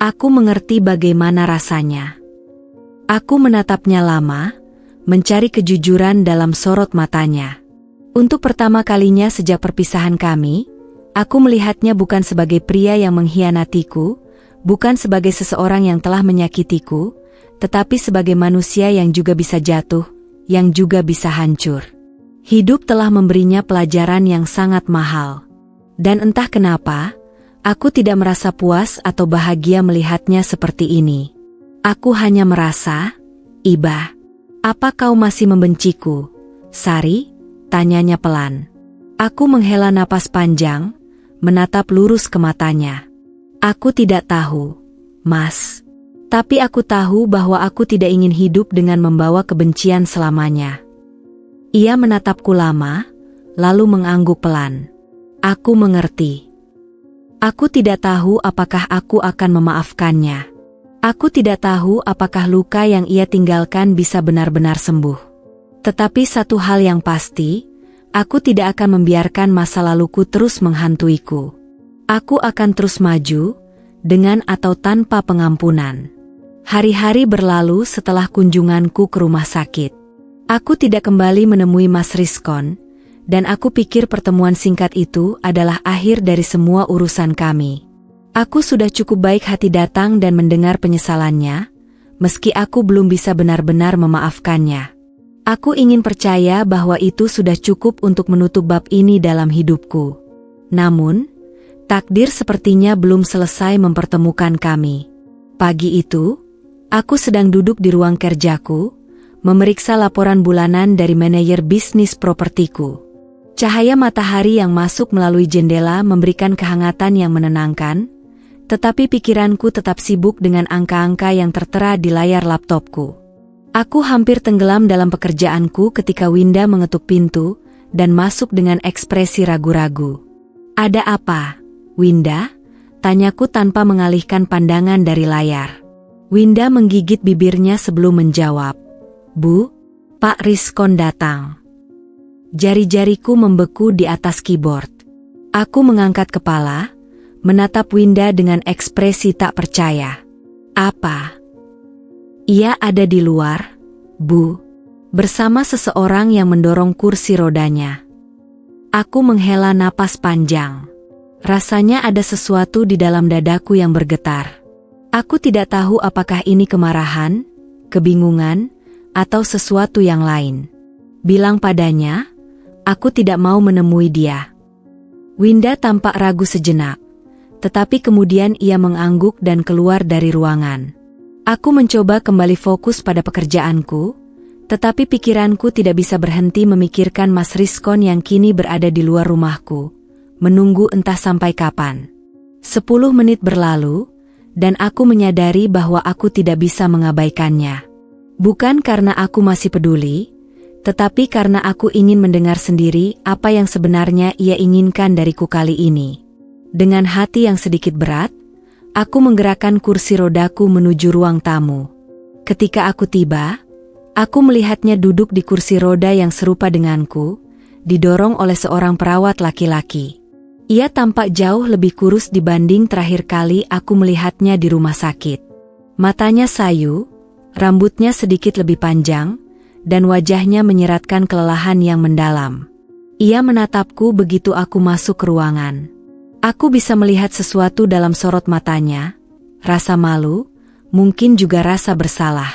Aku mengerti bagaimana rasanya. Aku menatapnya lama, mencari kejujuran dalam sorot matanya. Untuk pertama kalinya sejak perpisahan kami, aku melihatnya bukan sebagai pria yang mengkhianatiku, bukan sebagai seseorang yang telah menyakitiku, tetapi sebagai manusia yang juga bisa jatuh, yang juga bisa hancur. Hidup telah memberinya pelajaran yang sangat mahal. Dan entah kenapa, aku tidak merasa puas atau bahagia melihatnya seperti ini. Aku hanya merasa, "Iba, apa kau masih membenciku, Sari?" tanyanya pelan. Aku menghela napas panjang, menatap lurus ke matanya. "Aku tidak tahu, Mas. Tapi aku tahu bahwa aku tidak ingin hidup dengan membawa kebencian selamanya." Ia menatapku lama, lalu mengangguk pelan. Aku mengerti. Aku tidak tahu apakah aku akan memaafkannya. Aku tidak tahu apakah luka yang ia tinggalkan bisa benar-benar sembuh. Tetapi satu hal yang pasti, aku tidak akan membiarkan masa laluku terus menghantuiku. Aku akan terus maju, dengan atau tanpa pengampunan. Hari-hari berlalu setelah kunjunganku ke rumah sakit. Aku tidak kembali menemui Mas Rizkon, dan aku pikir pertemuan singkat itu adalah akhir dari semua urusan kami. Aku sudah cukup baik hati datang dan mendengar penyesalannya, meski aku belum bisa benar-benar memaafkannya. Aku ingin percaya bahwa itu sudah cukup untuk menutup bab ini dalam hidupku. Namun, takdir sepertinya belum selesai mempertemukan kami. Pagi itu, aku sedang duduk di ruang kerjaku, memeriksa laporan bulanan dari manajer bisnis propertiku. Cahaya matahari yang masuk melalui jendela memberikan kehangatan yang menenangkan, tetapi pikiranku tetap sibuk dengan angka-angka yang tertera di layar laptopku. Aku hampir tenggelam dalam pekerjaanku ketika Winda mengetuk pintu dan masuk dengan ekspresi ragu-ragu. "Ada apa, Winda?" tanyaku tanpa mengalihkan pandangan dari layar. Winda menggigit bibirnya sebelum menjawab. "Bu, Pak Rizkon datang." Jari-jariku membeku di atas keyboard. Aku mengangkat kepala, menatap Winda dengan ekspresi tak percaya. "Apa?" "Ia ada di luar, Bu, bersama seseorang yang mendorong kursi rodanya." Aku menghela napas panjang. Rasanya ada sesuatu di dalam dadaku yang bergetar. Aku tidak tahu apakah ini kemarahan, kebingungan, atau sesuatu yang lain. Bilang padanya, aku tidak mau menemui dia. Winda tampak ragu sejenak, tetapi kemudian ia mengangguk dan keluar dari ruangan. Aku mencoba kembali fokus pada pekerjaanku, tetapi pikiranku tidak bisa berhenti memikirkan Mas Rizkon yang kini berada di luar rumahku, menunggu entah sampai kapan. 10 menit berlalu, dan aku menyadari bahwa aku tidak bisa mengabaikannya. Bukan karena aku masih peduli, tetapi karena aku ingin mendengar sendiri apa yang sebenarnya ia inginkan dariku kali ini. Dengan hati yang sedikit berat, aku menggerakkan kursi rodaku menuju ruang tamu. Ketika aku tiba, aku melihatnya duduk di kursi roda yang serupa denganku, didorong oleh seorang perawat laki-laki. Ia tampak jauh lebih kurus dibanding terakhir kali aku melihatnya di rumah sakit. Matanya sayu, rambutnya sedikit lebih panjang, dan wajahnya menyeratkan kelelahan yang mendalam. Ia menatapku begitu aku masuk ke ruangan. Aku bisa melihat sesuatu dalam sorot matanya, rasa malu, mungkin juga rasa bersalah.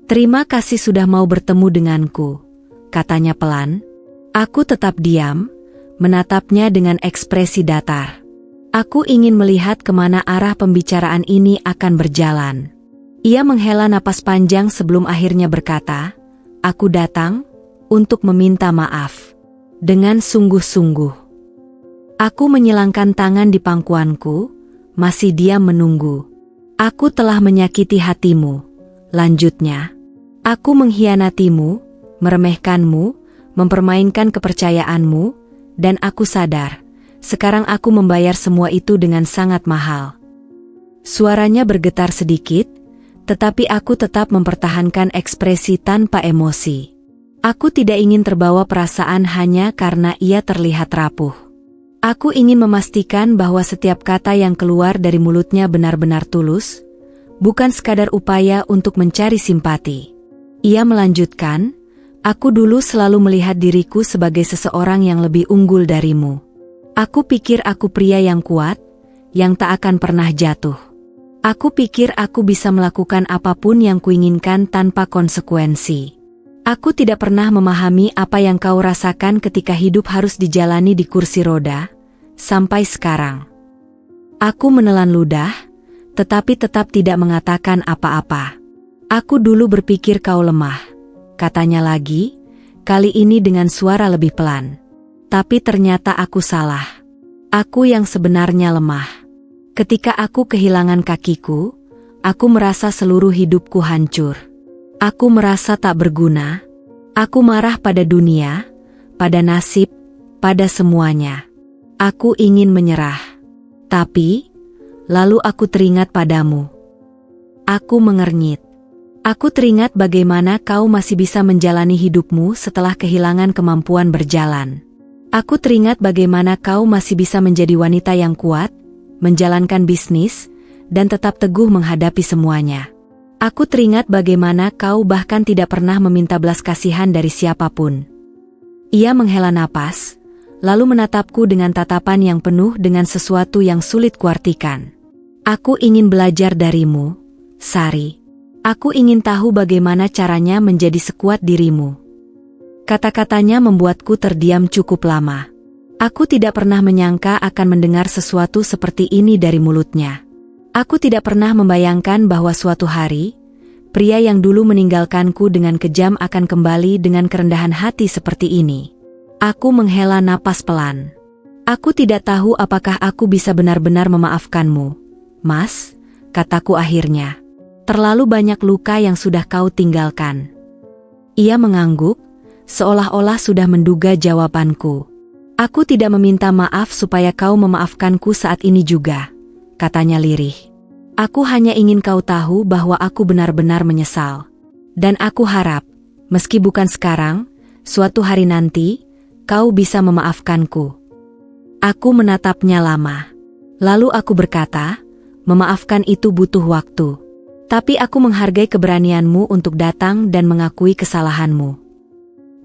"Terima kasih sudah mau bertemu denganku," katanya pelan. Aku tetap diam, menatapnya dengan ekspresi datar. Aku ingin melihat kemana arah pembicaraan ini akan berjalan. Ia menghela napas panjang sebelum akhirnya berkata, "Aku datang untuk meminta maaf." Dengan sungguh-sungguh. Aku menyilangkan tangan di pangkuanku, masih diam menunggu. "Aku telah menyakiti hatimu," lanjutnya. "Aku mengkhianatimu, meremehkanmu, mempermainkan kepercayaanmu, dan aku sadar, sekarang aku membayar semua itu dengan sangat mahal." Suaranya bergetar sedikit, tetapi aku tetap mempertahankan ekspresi tanpa emosi. Aku tidak ingin terbawa perasaan hanya karena ia terlihat rapuh. Aku ingin memastikan bahwa setiap kata yang keluar dari mulutnya benar-benar tulus, bukan sekadar upaya untuk mencari simpati. Ia melanjutkan, "Aku dulu selalu melihat diriku sebagai seseorang yang lebih unggul darimu. Aku pikir aku pria yang kuat, yang tak akan pernah jatuh. Aku pikir aku bisa melakukan apapun yang kuinginkan tanpa konsekuensi. Aku tidak pernah memahami apa yang kau rasakan ketika hidup harus dijalani di kursi roda, sampai sekarang." Aku menelan ludah, tetapi tetap tidak mengatakan apa-apa. "Aku dulu berpikir kau lemah," katanya lagi, kali ini dengan suara lebih pelan. "Tapi ternyata aku salah. Aku yang sebenarnya lemah. Ketika aku kehilangan kakiku, aku merasa seluruh hidupku hancur. Aku merasa tak berguna. Aku marah pada dunia, pada nasib, pada semuanya. Aku ingin menyerah. Tapi, lalu aku teringat padamu." Aku mengernyit. Aku teringat bagaimana kau masih bisa menjalani hidupmu setelah kehilangan kemampuan berjalan. Aku teringat bagaimana kau masih bisa menjadi wanita yang kuat, menjalankan bisnis, dan tetap teguh menghadapi semuanya. Aku teringat bagaimana kau bahkan tidak pernah meminta belas kasihan dari siapapun. Ia menghela napas, lalu menatapku dengan tatapan yang penuh dengan sesuatu yang sulit kuartikan. "Aku ingin belajar darimu, Sari. Aku ingin tahu bagaimana caranya menjadi sekuat dirimu. Kata-katanya membuatku terdiam cukup lama. Aku tidak pernah menyangka akan mendengar sesuatu seperti ini dari mulutnya. Aku tidak pernah membayangkan bahwa suatu hari, pria yang dulu meninggalkanku dengan kejam akan kembali dengan kerendahan hati seperti ini. Aku menghela napas pelan. Aku tidak tahu apakah aku bisa benar-benar memaafkanmu, Mas, kataku akhirnya. Terlalu banyak luka yang sudah kau tinggalkan. Ia mengangguk, seolah-olah sudah menduga jawabanku. Aku tidak meminta maaf supaya kau memaafkanku saat ini juga, katanya lirih. Aku hanya ingin kau tahu bahwa aku benar-benar menyesal. Dan aku harap, meski bukan sekarang, suatu hari nanti, kau bisa memaafkanku. Aku menatapnya lama. Lalu aku berkata, memaafkan itu butuh waktu. Tapi aku menghargai keberanianmu untuk datang dan mengakui kesalahanmu.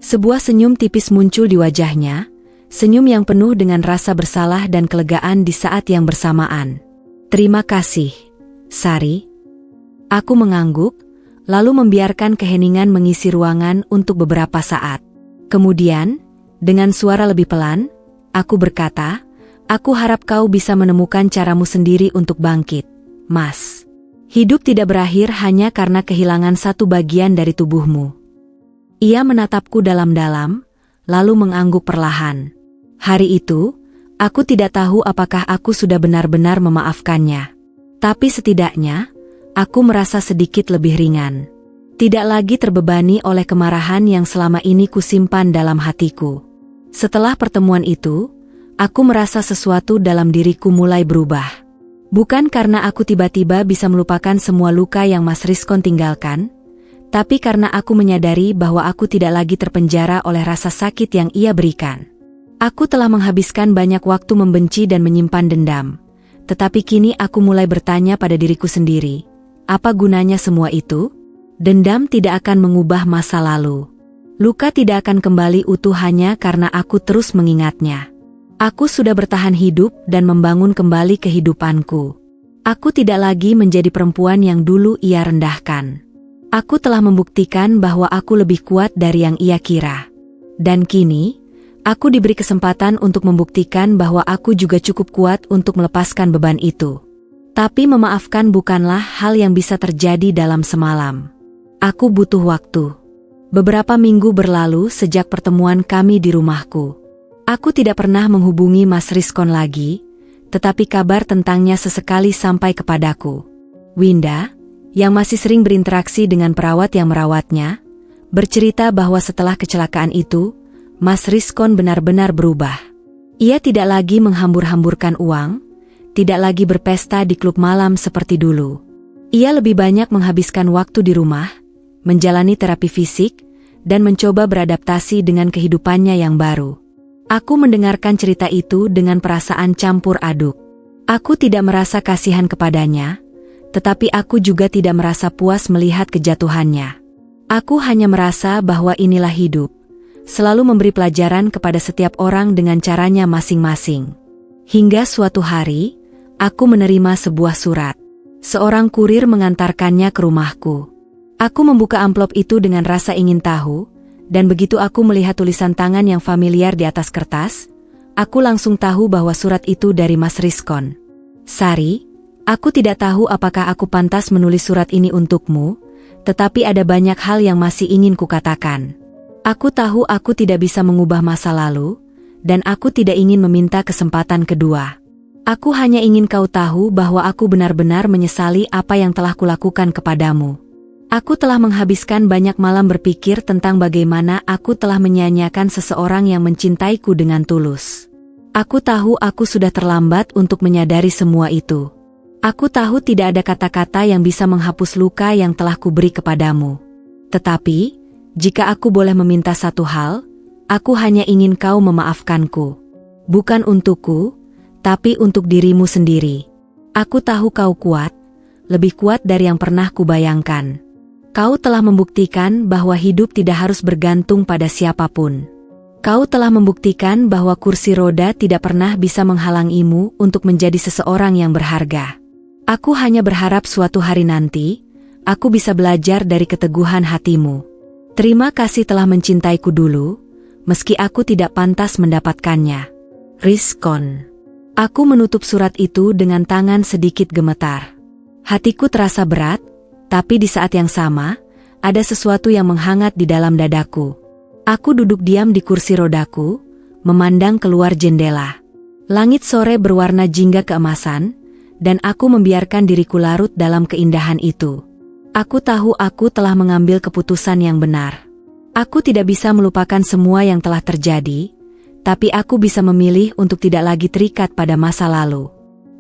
Sebuah senyum tipis muncul di wajahnya, senyum yang penuh dengan rasa bersalah dan kelegaan di saat yang bersamaan. Terima kasih, Sari. Aku mengangguk, lalu membiarkan keheningan mengisi ruangan untuk beberapa saat. Kemudian, dengan suara lebih pelan, aku berkata, aku harap kau bisa menemukan caramu sendiri untuk bangkit, Mas. Hidup tidak berakhir hanya karena kehilangan satu bagian dari tubuhmu. Ia menatapku dalam-dalam, lalu mengangguk perlahan. Hari itu, aku tidak tahu apakah aku sudah benar-benar memaafkannya. Tapi setidaknya, aku merasa sedikit lebih ringan. Tidak lagi terbebani oleh kemarahan yang selama ini kusimpan dalam hatiku. Setelah pertemuan itu, aku merasa sesuatu dalam diriku mulai berubah. Bukan karena aku tiba-tiba bisa melupakan semua luka yang Mas Rizkon tinggalkan, tapi karena aku menyadari bahwa aku tidak lagi terpenjara oleh rasa sakit yang ia berikan. Aku telah menghabiskan banyak waktu membenci dan menyimpan dendam, tetapi kini aku mulai bertanya pada diriku sendiri, apa gunanya semua itu? Dendam tidak akan mengubah masa lalu. Luka tidak akan kembali utuh hanya karena aku terus mengingatnya. Aku sudah bertahan hidup dan membangun kembali kehidupanku. Aku tidak lagi menjadi perempuan yang dulu ia rendahkan. Aku telah membuktikan bahwa aku lebih kuat dari yang ia kira. Dan kini, aku diberi kesempatan untuk membuktikan bahwa aku juga cukup kuat untuk melepaskan beban itu. Tapi memaafkan bukanlah hal yang bisa terjadi dalam semalam. Aku butuh waktu. Beberapa minggu berlalu sejak pertemuan kami di rumahku. Aku tidak pernah menghubungi Mas Rizkon lagi, tetapi kabar tentangnya sesekali sampai kepadaku. Winda, yang masih sering berinteraksi dengan perawat yang merawatnya, bercerita bahwa setelah kecelakaan itu, Mas Rizkon benar-benar berubah. Ia tidak lagi menghambur-hamburkan uang, tidak lagi berpesta di klub malam seperti dulu. Ia lebih banyak menghabiskan waktu di rumah, menjalani terapi fisik, dan mencoba beradaptasi dengan kehidupannya yang baru. Aku mendengarkan cerita itu dengan perasaan campur aduk. Aku tidak merasa kasihan kepadanya, tetapi aku juga tidak merasa puas melihat kejatuhannya. Aku hanya merasa bahwa inilah hidup, selalu memberi pelajaran kepada setiap orang dengan caranya masing-masing. Hingga suatu hari, aku menerima sebuah surat. Seorang kurir mengantarkannya ke rumahku. Aku membuka amplop itu dengan rasa ingin tahu, dan begitu aku melihat tulisan tangan yang familiar di atas kertas, aku langsung tahu bahwa surat itu dari Mas Rizkon. Sari, aku tidak tahu apakah aku pantas menulis surat ini untukmu, tetapi ada banyak hal yang masih ingin kukatakan. Aku tahu aku tidak bisa mengubah masa lalu, dan aku tidak ingin meminta kesempatan kedua. Aku hanya ingin kau tahu bahwa aku benar-benar menyesali apa yang telah kulakukan kepadamu. Aku telah menghabiskan banyak malam berpikir tentang bagaimana aku telah menyia-nyiakan seseorang yang mencintaiku dengan tulus. Aku tahu aku sudah terlambat untuk menyadari semua itu. Aku tahu tidak ada kata-kata yang bisa menghapus luka yang telah kuberi kepadamu. Tetapi, jika aku boleh meminta satu hal, aku hanya ingin kau memaafkanku. Bukan untukku, tapi untuk dirimu sendiri. Aku tahu kau kuat, lebih kuat dari yang pernah kubayangkan. Kau telah membuktikan bahwa hidup tidak harus bergantung pada siapapun. Kau telah membuktikan bahwa kursi roda tidak pernah bisa menghalangimu untuk menjadi seseorang yang berharga. Aku hanya berharap suatu hari nanti, aku bisa belajar dari keteguhan hatimu. Terima kasih telah mencintaiku dulu, meski aku tidak pantas mendapatkannya. Rizkon. Aku menutup surat itu dengan tangan sedikit gemetar. Hatiku terasa berat, tapi di saat yang sama, ada sesuatu yang menghangat di dalam dadaku. Aku duduk diam di kursi rodaku, memandang keluar jendela. Langit sore berwarna jingga keemasan, dan aku membiarkan diriku larut dalam keindahan itu. Aku tahu aku telah mengambil keputusan yang benar. Aku tidak bisa melupakan semua yang telah terjadi, tapi aku bisa memilih untuk tidak lagi terikat pada masa lalu.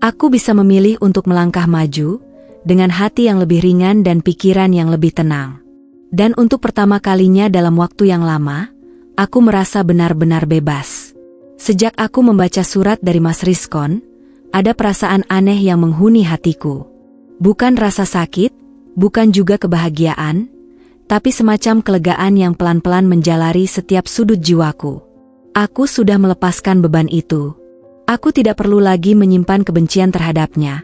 Aku bisa memilih untuk melangkah maju, dengan hati yang lebih ringan dan pikiran yang lebih tenang. Dan untuk pertama kalinya dalam waktu yang lama, aku merasa benar-benar bebas. Sejak aku membaca surat dari Mas Rizkon, ada perasaan aneh yang menghuni hatiku. Bukan rasa sakit, bukan juga kebahagiaan, tapi semacam kelegaan yang pelan-pelan menjalari setiap sudut jiwaku. Aku sudah melepaskan beban itu. Aku tidak perlu lagi menyimpan kebencian terhadapnya,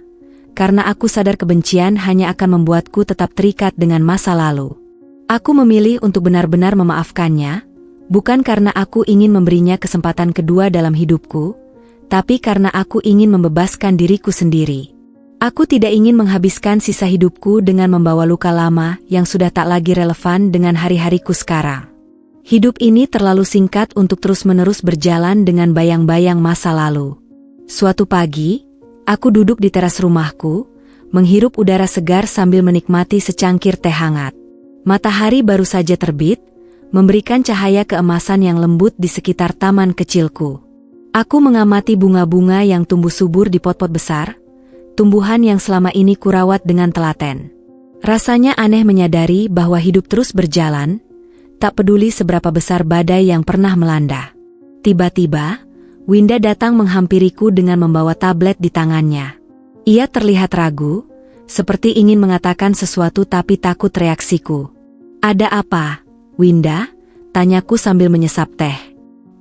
karena aku sadar kebencian hanya akan membuatku tetap terikat dengan masa lalu. Aku memilih untuk benar-benar memaafkannya, bukan karena aku ingin memberinya kesempatan kedua dalam hidupku, tapi karena aku ingin membebaskan diriku sendiri. Aku tidak ingin menghabiskan sisa hidupku dengan membawa luka lama yang sudah tak lagi relevan dengan hari-hariku sekarang. Hidup ini terlalu singkat untuk terus-menerus berjalan dengan bayang-bayang masa lalu. Suatu pagi, aku duduk di teras rumahku, menghirup udara segar sambil menikmati secangkir teh hangat. Matahari baru saja terbit, memberikan cahaya keemasan yang lembut di sekitar taman kecilku. Aku mengamati bunga-bunga yang tumbuh subur di pot-pot besar, tumbuhan yang selama ini kurawat dengan telaten. Rasanya aneh menyadari bahwa hidup terus berjalan, tak peduli seberapa besar badai yang pernah melanda. Tiba-tiba, Winda datang menghampiriku dengan membawa tablet di tangannya. Ia terlihat ragu, seperti ingin mengatakan sesuatu tapi takut reaksiku. "Ada apa, Winda?" tanyaku sambil menyesap teh.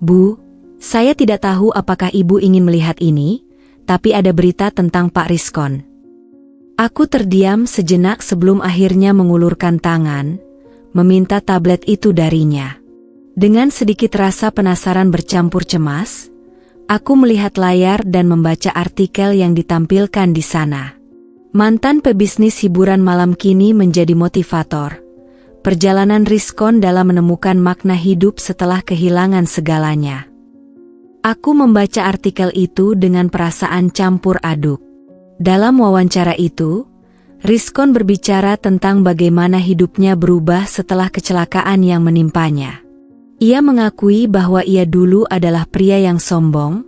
"Bu, saya tidak tahu apakah ibu ingin melihat ini, tapi ada berita tentang Pak Rizkon." Aku terdiam sejenak sebelum akhirnya mengulurkan tangan, meminta tablet itu darinya. Dengan sedikit rasa penasaran bercampur cemas, aku melihat layar dan membaca artikel yang ditampilkan di sana. Mantan pebisnis hiburan malam kini menjadi motivator. Perjalanan Rizkon dalam menemukan makna hidup setelah kehilangan segalanya. Aku membaca artikel itu dengan perasaan campur aduk. Dalam wawancara itu, Rizkon berbicara tentang bagaimana hidupnya berubah setelah kecelakaan yang menimpanya. Ia mengakui bahwa ia dulu adalah pria yang sombong,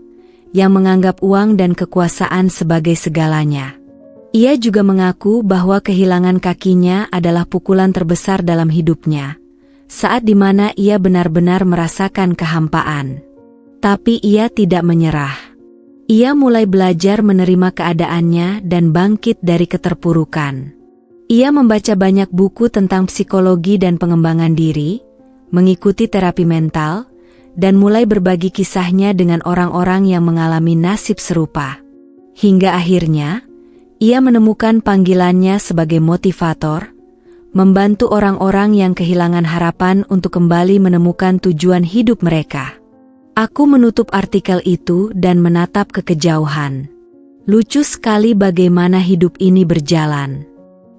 yang menganggap uang dan kekuasaan sebagai segalanya. Ia juga mengaku bahwa kehilangan kakinya adalah pukulan terbesar dalam hidupnya, saat dimana ia benar-benar merasakan kehampaan. Tapi ia tidak menyerah. Ia mulai belajar menerima keadaannya dan bangkit dari keterpurukan. Ia membaca banyak buku tentang psikologi dan pengembangan diri, mengikuti terapi mental, dan mulai berbagi kisahnya dengan orang-orang yang mengalami nasib serupa. Hingga akhirnya, ia menemukan panggilannya sebagai motivator, membantu orang-orang yang kehilangan harapan untuk kembali menemukan tujuan hidup mereka. Aku menutup artikel itu dan menatap ke kejauhan. Lucu sekali bagaimana hidup ini berjalan.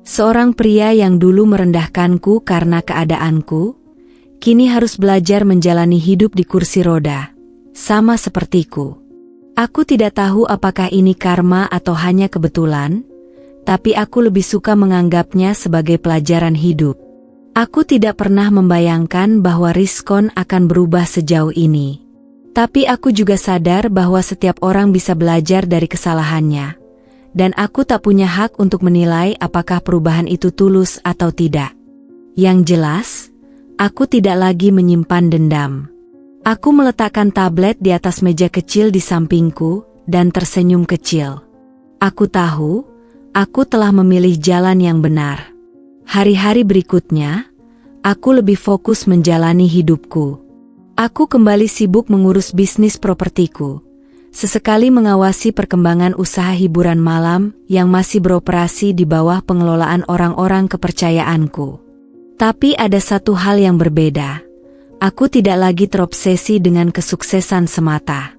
Seorang pria yang dulu merendahkanku karena keadaanku, kini harus belajar menjalani hidup di kursi roda, sama sepertiku. Aku tidak tahu apakah ini karma atau hanya kebetulan, tapi aku lebih suka menganggapnya sebagai pelajaran hidup. Aku tidak pernah membayangkan bahwa Rizkon akan berubah sejauh ini. Tapi aku juga sadar bahwa setiap orang bisa belajar dari kesalahannya, dan aku tak punya hak untuk menilai apakah perubahan itu tulus atau tidak. Yang jelas, aku tidak lagi menyimpan dendam. Aku meletakkan tablet di atas meja kecil di sampingku dan tersenyum kecil. Aku tahu, aku telah memilih jalan yang benar. Hari-hari berikutnya, aku lebih fokus menjalani hidupku. Aku kembali sibuk mengurus bisnis propertiku, sesekali mengawasi perkembangan usaha hiburan malam yang masih beroperasi di bawah pengelolaan orang-orang kepercayaanku. Tapi ada satu hal yang berbeda. Aku tidak lagi terobsesi dengan kesuksesan semata.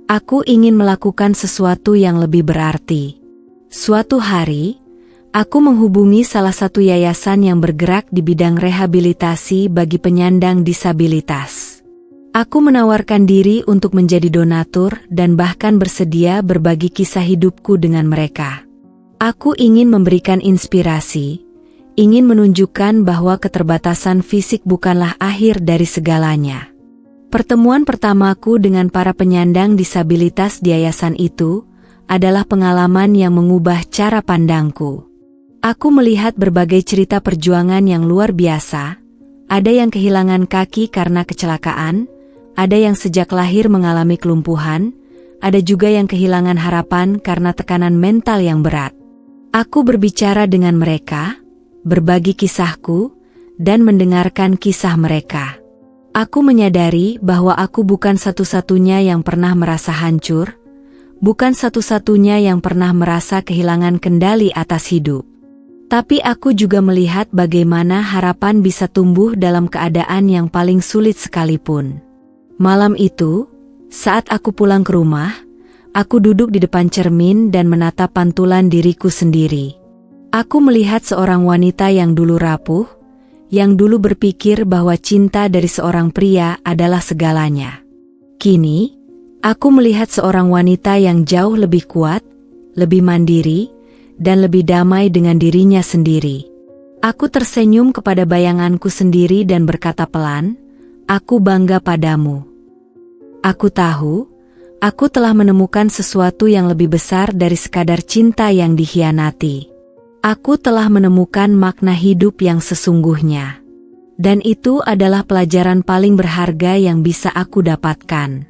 Aku ingin melakukan sesuatu yang lebih berarti. Suatu hari, aku menghubungi salah satu yayasan yang bergerak di bidang rehabilitasi bagi penyandang disabilitas. Aku menawarkan diri untuk menjadi donatur dan bahkan bersedia berbagi kisah hidupku dengan mereka. Aku ingin memberikan inspirasi, ingin menunjukkan bahwa keterbatasan fisik bukanlah akhir dari segalanya. Pertemuan pertamaku dengan para penyandang disabilitas di yayasan itu adalah pengalaman yang mengubah cara pandangku. Aku melihat berbagai cerita perjuangan yang luar biasa. Ada yang kehilangan kaki karena kecelakaan, ada yang sejak lahir mengalami kelumpuhan, ada juga yang kehilangan harapan karena tekanan mental yang berat. Aku berbicara dengan mereka, berbagi kisahku, dan mendengarkan kisah mereka. Aku menyadari bahwa aku bukan satu-satunya yang pernah merasa hancur, bukan satu-satunya yang pernah merasa kehilangan kendali atas hidup. Tapi aku juga melihat bagaimana harapan bisa tumbuh dalam keadaan yang paling sulit sekalipun. Malam itu, saat aku pulang ke rumah, aku duduk di depan cermin dan menatap pantulan diriku sendiri. Aku melihat seorang wanita yang dulu rapuh, yang dulu berpikir bahwa cinta dari seorang pria adalah segalanya. Kini, aku melihat seorang wanita yang jauh lebih kuat, lebih mandiri, dan lebih damai dengan dirinya sendiri. Aku tersenyum kepada bayanganku sendiri dan berkata pelan, "Aku bangga padamu. Aku tahu, aku telah menemukan sesuatu yang lebih besar dari sekadar cinta yang dikhianati. Aku telah menemukan makna hidup yang sesungguhnya. Dan itu adalah pelajaran paling berharga yang bisa aku dapatkan."